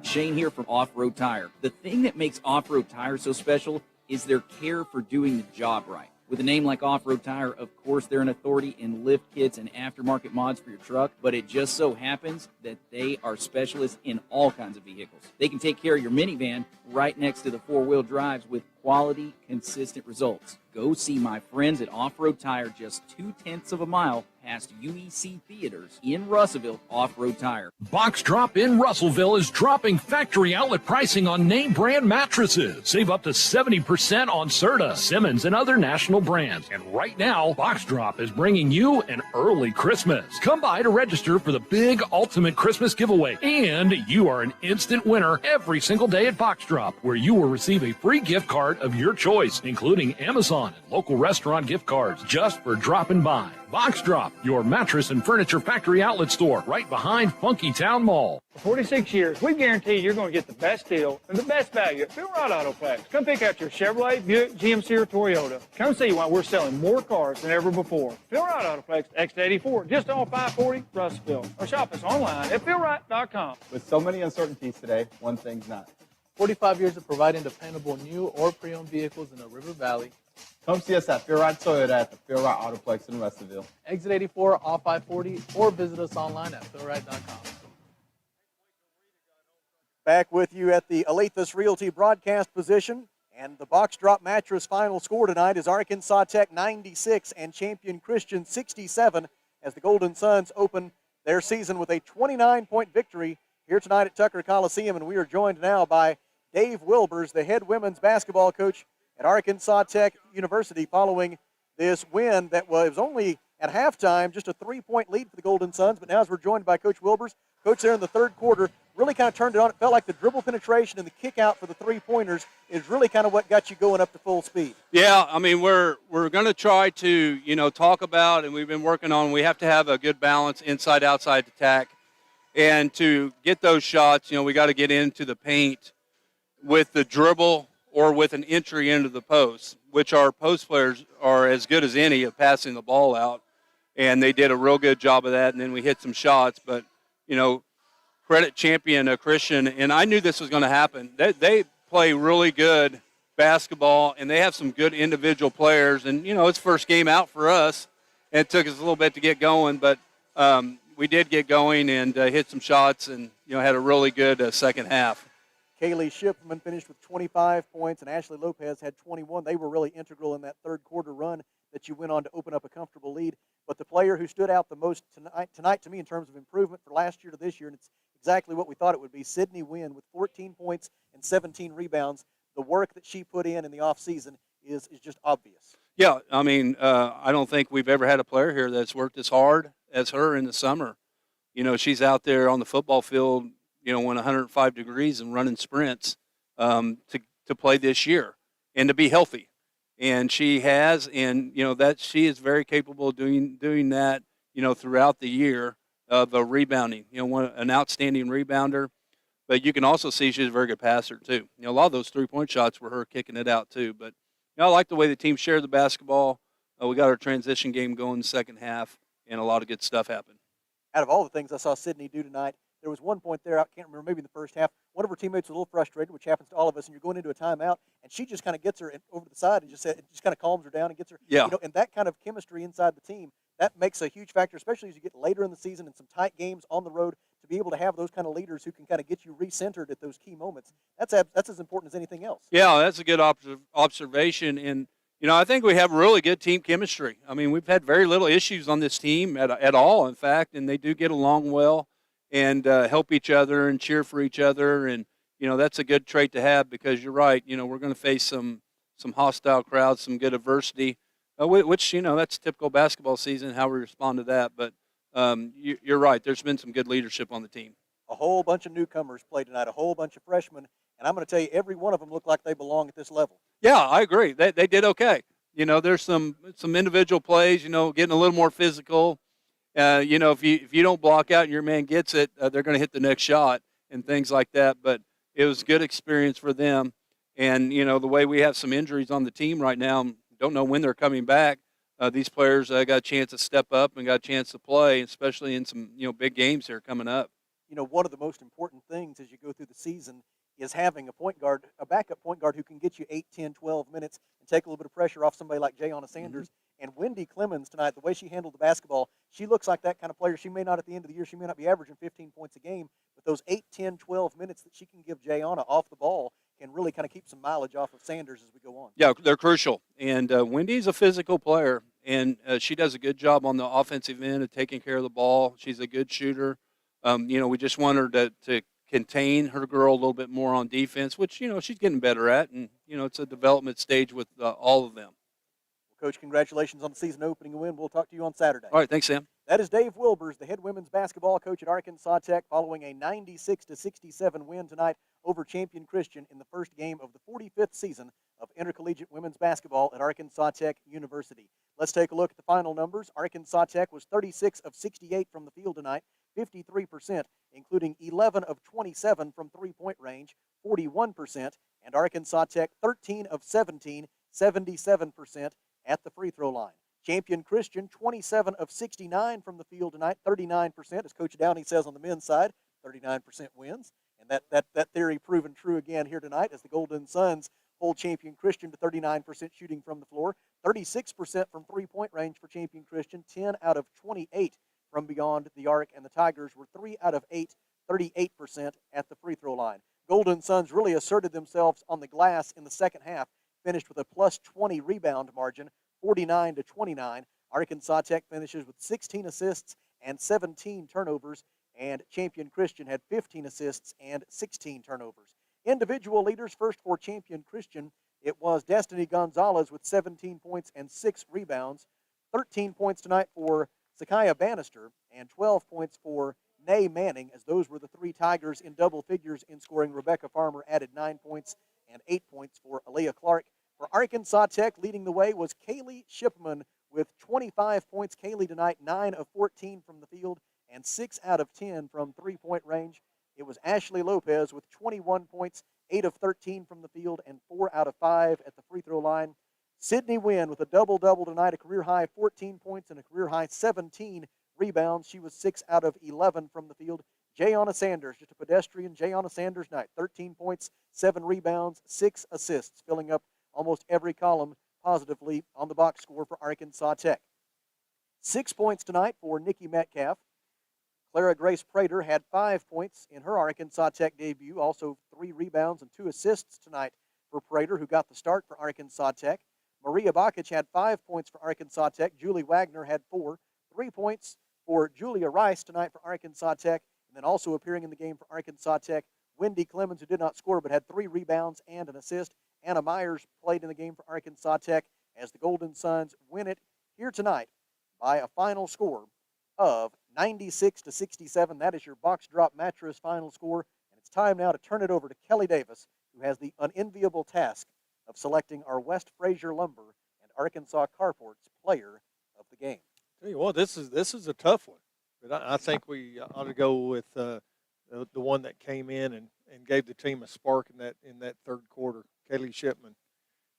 Shane here from Off-Road Tire. The thing that makes Off-Road Tire so special is their care for doing the job right. With a name like Off-Road Tire, of course, they're an authority in lift kits and aftermarket mods for your truck, but it just so happens that they are specialists in all kinds of vehicles. They can take care of your minivan right next to the four-wheel drives with quality, consistent results. Go see my friends at Off-Road Tire just 0.2 of a mile past UEC Theaters in Russellville. Off-Road Tire. Box Drop in Russellville is dropping factory outlet pricing on name brand mattresses. Save up to 70% on Serta, Simmons, and other national brands. And right now, Box Drop is bringing you an early Christmas. Come by to register for the big ultimate Christmas giveaway. And you are an instant winner every single day at Box Drop, where you will receive a free gift card of your choice, including Amazon and local restaurant gift cards, just for dropping by. Box Drop, your mattress and furniture factory outlet store, right behind Funky Town Mall. For 46 years, we guarantee you're going to get the best deal and the best value at Phil Wright Autoplex. Come pick out your Chevrolet, Buick, GMC, or Toyota. Come see why we're selling more cars than ever before. Phil Wright Autoplex, exit 84, just off 540, Russellville. Or shop us online at philwright.com. With so many uncertainties today, one thing's not. 45 years of providing dependable new or pre-owned vehicles in the River Valley. Come see us at Phil Wright Toyota at the Phil Wright Autoplex in Russellville. Exit 84 off 540 or visit us online at philwright.com. Back with you at the Alathus Realty broadcast position. And the Box Drop Mattress final score tonight is Arkansas Tech 96 and Champion Christian 67 as the Golden Suns open their season with a 29-point victory here tonight at Tucker Coliseum. And we are joined now by Dave Wilbers, the head women's basketball coach at Arkansas Tech University, following this win that was only at halftime just a 3-point lead for the Golden Suns. But now as we're joined by Coach Wilbers, Coach there in the third quarter really kind of turned it on. It felt like the dribble penetration and the kick out for the three-pointers is really kind of what got you going up to full speed. Yeah, I mean, we're going to try to, talk about, and we've been working on, we have to have a good balance inside-outside attack. And to get those shots, we got to get into the paint with the dribble or with an entry into the post, which our post players are as good as any at passing the ball out. And they did a real good job of that, and then we hit some shots. But, credit Champion Christian, and I knew this was going to happen. They play really good basketball, and they have some good individual players. And, it's first game out for us, and it took us a little bit to get going. But we did get going and hit some shots and, had a really good second half. Kaylee Shipman finished with 25 points, and Ashley Lopez had 21. They were really integral in that third quarter run that you went on to open up a comfortable lead. But the player who stood out the most tonight to me in terms of improvement for last year to this year, and it's exactly what we thought it would be, Sydney Wynn with 14 points and 17 rebounds. The work that she put in the offseason is just obvious. Yeah, I mean, I don't think we've ever had a player here that's worked as hard as her in the summer. She's out there on the football field, when 105 degrees and running sprints to play this year and to be healthy. And she has, and that she is very capable of doing that, throughout the year of rebounding. An outstanding rebounder, but you can also see she's a very good passer too. A lot of those 3-point shots were her kicking it out too. But I like the way the team shared the basketball. We got our transition game going in the second half, and a lot of good stuff happened. Out of all the things I saw Sydney do tonight, there was one point there, I can't remember, maybe in the first half, one of her teammates was a little frustrated, which happens to all of us, and you're going into a timeout, and she just kind of gets her over to the side and just kind of calms her down and gets her, Yeah. And that kind of chemistry inside the team, that makes a huge factor, especially as you get later in the season and some tight games on the road, to be able to have those kind of leaders who can kind of get you recentered at those key moments. That's as important as anything else. Yeah, that's a good observation, and I think we have really good team chemistry. I mean, we've had very little issues on this team at all, in fact, and they do get along well and help each other and cheer for each other. And, that's a good trait to have because you're right. We're going to face some hostile crowds, some good adversity, which, that's typical basketball season, how we respond to that. But you're right. There's been some good leadership on the team. A whole bunch of newcomers played tonight, a whole bunch of freshmen, and I'm going to tell you, every one of them looked like they belong at this level. Yeah, I agree. They did okay. There's some individual plays, getting a little more physical. If you don't block out and your man gets it, they're going to hit the next shot and things like that. But it was a good experience for them. And, the way we have some injuries on the team right now, don't know when they're coming back. These players got a chance to step up and got a chance to play, especially in some, big games here coming up. One of the most important things as you go through the season is having a backup point guard who can get you 8, 10, 12 minutes and take a little bit of pressure off somebody like Jayana Sanders. And Wendy Clemens tonight, the way she handled the basketball, she looks like that kind of player. She may not at the end of the year, she may not be averaging 15 points a game, but those 8, 10, 12 minutes that she can give Jayana off the ball can really kind of keep some mileage off of Sanders as we go on. Yeah, they're crucial. And Wendy's a physical player, and she does a good job on the offensive end of taking care of the ball. She's a good shooter. We just want her to contain her girl a little bit more on defense, which, she's getting better at. And, it's a development stage with all of them. Well, Coach, congratulations on the season opening win. We'll talk to you on Saturday. All right, thanks, Sam. That is Dave Wilbers, the head women's basketball coach at Arkansas Tech, following a 96-67 win tonight over Champion Christian in the first game of the 45th season of intercollegiate women's basketball at Arkansas Tech University. Let's take a look at the final numbers. Arkansas Tech was 36 of 68 from the field tonight, 53%, including 11 of 27 from three-point range, 41%, and Arkansas Tech 13 of 17, 77% at the free throw line. Champion Christian 27 of 69 from the field tonight, 39%, as Coach Downey says on the men's side, 39% wins. And that theory proven true again here tonight as the Golden Suns hold Champion Christian to 39% shooting from the floor, 36% from three-point range for Champion Christian, 10 out of 28 from beyond the arc, and the Tigers were 3 out of 8, 38% at the free throw line. Golden Suns really asserted themselves on the glass in the second half, finished with a plus 20 rebound margin, 49-29. Arkansas Tech finishes with 16 assists and 17 turnovers, and Champion Christian had 15 assists and 16 turnovers. Individual leaders, first for Champion Christian, it was Destiny Gonzalez with 17 points and 6 rebounds, 13 points tonight for Sakaya Bannister, and 12 points for Nay Manning, as those were the three Tigers in double figures in scoring. Rebecca Farmer added 9 points and 8 points for Aaliyah Clark. For Arkansas Tech, leading the way was Kaylee Shipman with 25 points. Kaylee tonight, 9 of 14 from the field and 6 out of 10 from three-point range. It was Ashley Lopez with 21 points, 8 of 13 from the field and 4 out of 5 at the free throw line. Sydney Wynn with a double-double tonight, a career-high 14 points and a career-high 17 rebounds. She was 6 out of 11 from the field. Jayana Sanders, just a pedestrian Jayana Sanders night, 13 points, 7 rebounds, 6 assists, filling up almost every column positively on the box score for Arkansas Tech. 6 points tonight for Nikki Metcalf. Clara Grace Prater had 5 points in her Arkansas Tech debut, also 3 rebounds and 2 assists tonight for Prater, who got the start for Arkansas Tech. Maria Bakic had 5 points for Arkansas Tech. Julie Wagner had 4. 3 points for Julia Rice tonight for Arkansas Tech. And then also appearing in the game for Arkansas Tech, Wendy Clemens, who did not score but had 3 rebounds and an assist. Anna Myers played in the game for Arkansas Tech as the Golden Suns win it here tonight by a final score of 96-67. That is your box drop mattress final score. It's time now to turn it over to Kelly Davis, who has the unenviable task of selecting our West Fraser Lumber and Arkansas Carport's player of the game. Tell you what, this is a tough one, but I think we ought to go with the one that came in and gave the team a spark in that third quarter. Kaylee Shipman,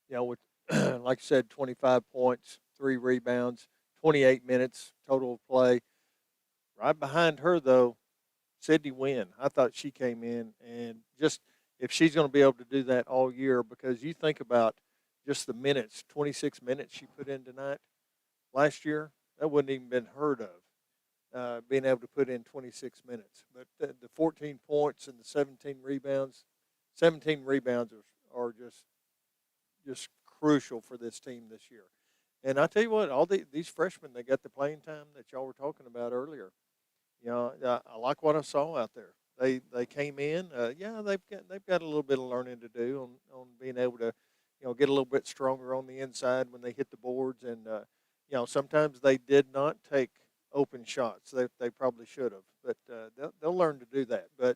with like I said, 25 points, 3 rebounds, 28 minutes total of play. Right behind her, though, Sydney Wynn. I thought she came in and just if she's going to be able to do that all year, because you think about just the minutes, 26 minutes she put in tonight. Last year, that wouldn't even been heard of, being able to put in 26 minutes. But the 14 points and the 17 rebounds are just crucial for this team this year. And I tell you what, all these freshmen, they got the playing time that y'all were talking about earlier. I like what I saw out there. They came in. They've got a little bit of learning to do on being able to, get a little bit stronger on the inside when they hit the boards. And sometimes they did not take open shots. They probably should have, but they'll learn to do that. But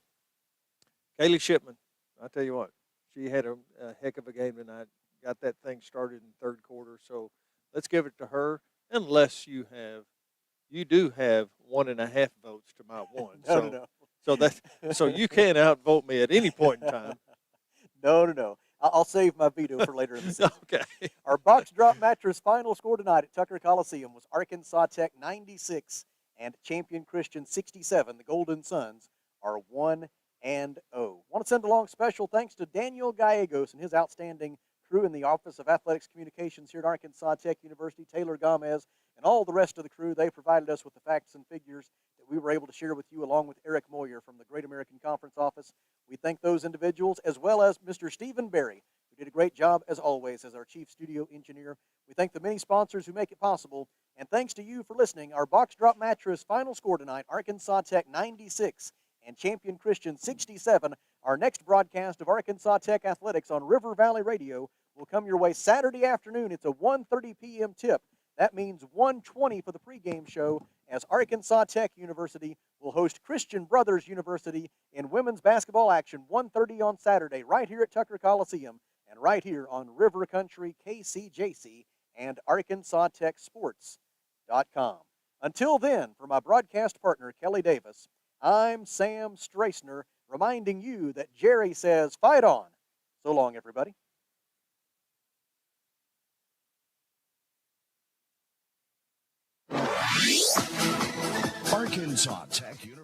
Kaylee Shipman, I tell you what, she had a heck of a game tonight. Got that thing started in the third quarter. So let's give it to her. Unless you do have 1.5 votes to my 1. No. So you can't outvote me at any point in time. No. I'll save my veto for later in the season. Okay. Our box drop mattress final score tonight at Tucker Coliseum was Arkansas Tech 96 and Champion Christian 67. The Golden Suns are 1-0. Want to send along special thanks to Daniel Gallegos and his outstanding crew in the Office of Athletics Communications here at Arkansas Tech University, Taylor Gomez, and all the rest of the crew. They provided us with the facts and figures that we were able to share with you, along with Eric Moyer from the Great American Conference Office. We thank those individuals, as well as Mr. Stephen Berry, who did a great job, as always, as our chief studio engineer. We thank the many sponsors who make it possible, and thanks to you for listening. Our box drop mattress final score tonight, Arkansas Tech 96 and Champion Christian 67. Our next broadcast of Arkansas Tech Athletics on River Valley Radio will come your way Saturday afternoon. It's a 1:30 p.m. tip. That means 1:20 for the pregame show, as Arkansas Tech University will host Christian Brothers University in women's basketball action, 1:30 on Saturday, right here at Tucker Coliseum and right here on River Country, KCJC, and ArkansasTechSports.com. Until then, for my broadcast partner, Kelly Davis, I'm Sam Strassner, reminding you that Jerry says, fight on. So long, everybody. Arkansas Tech University.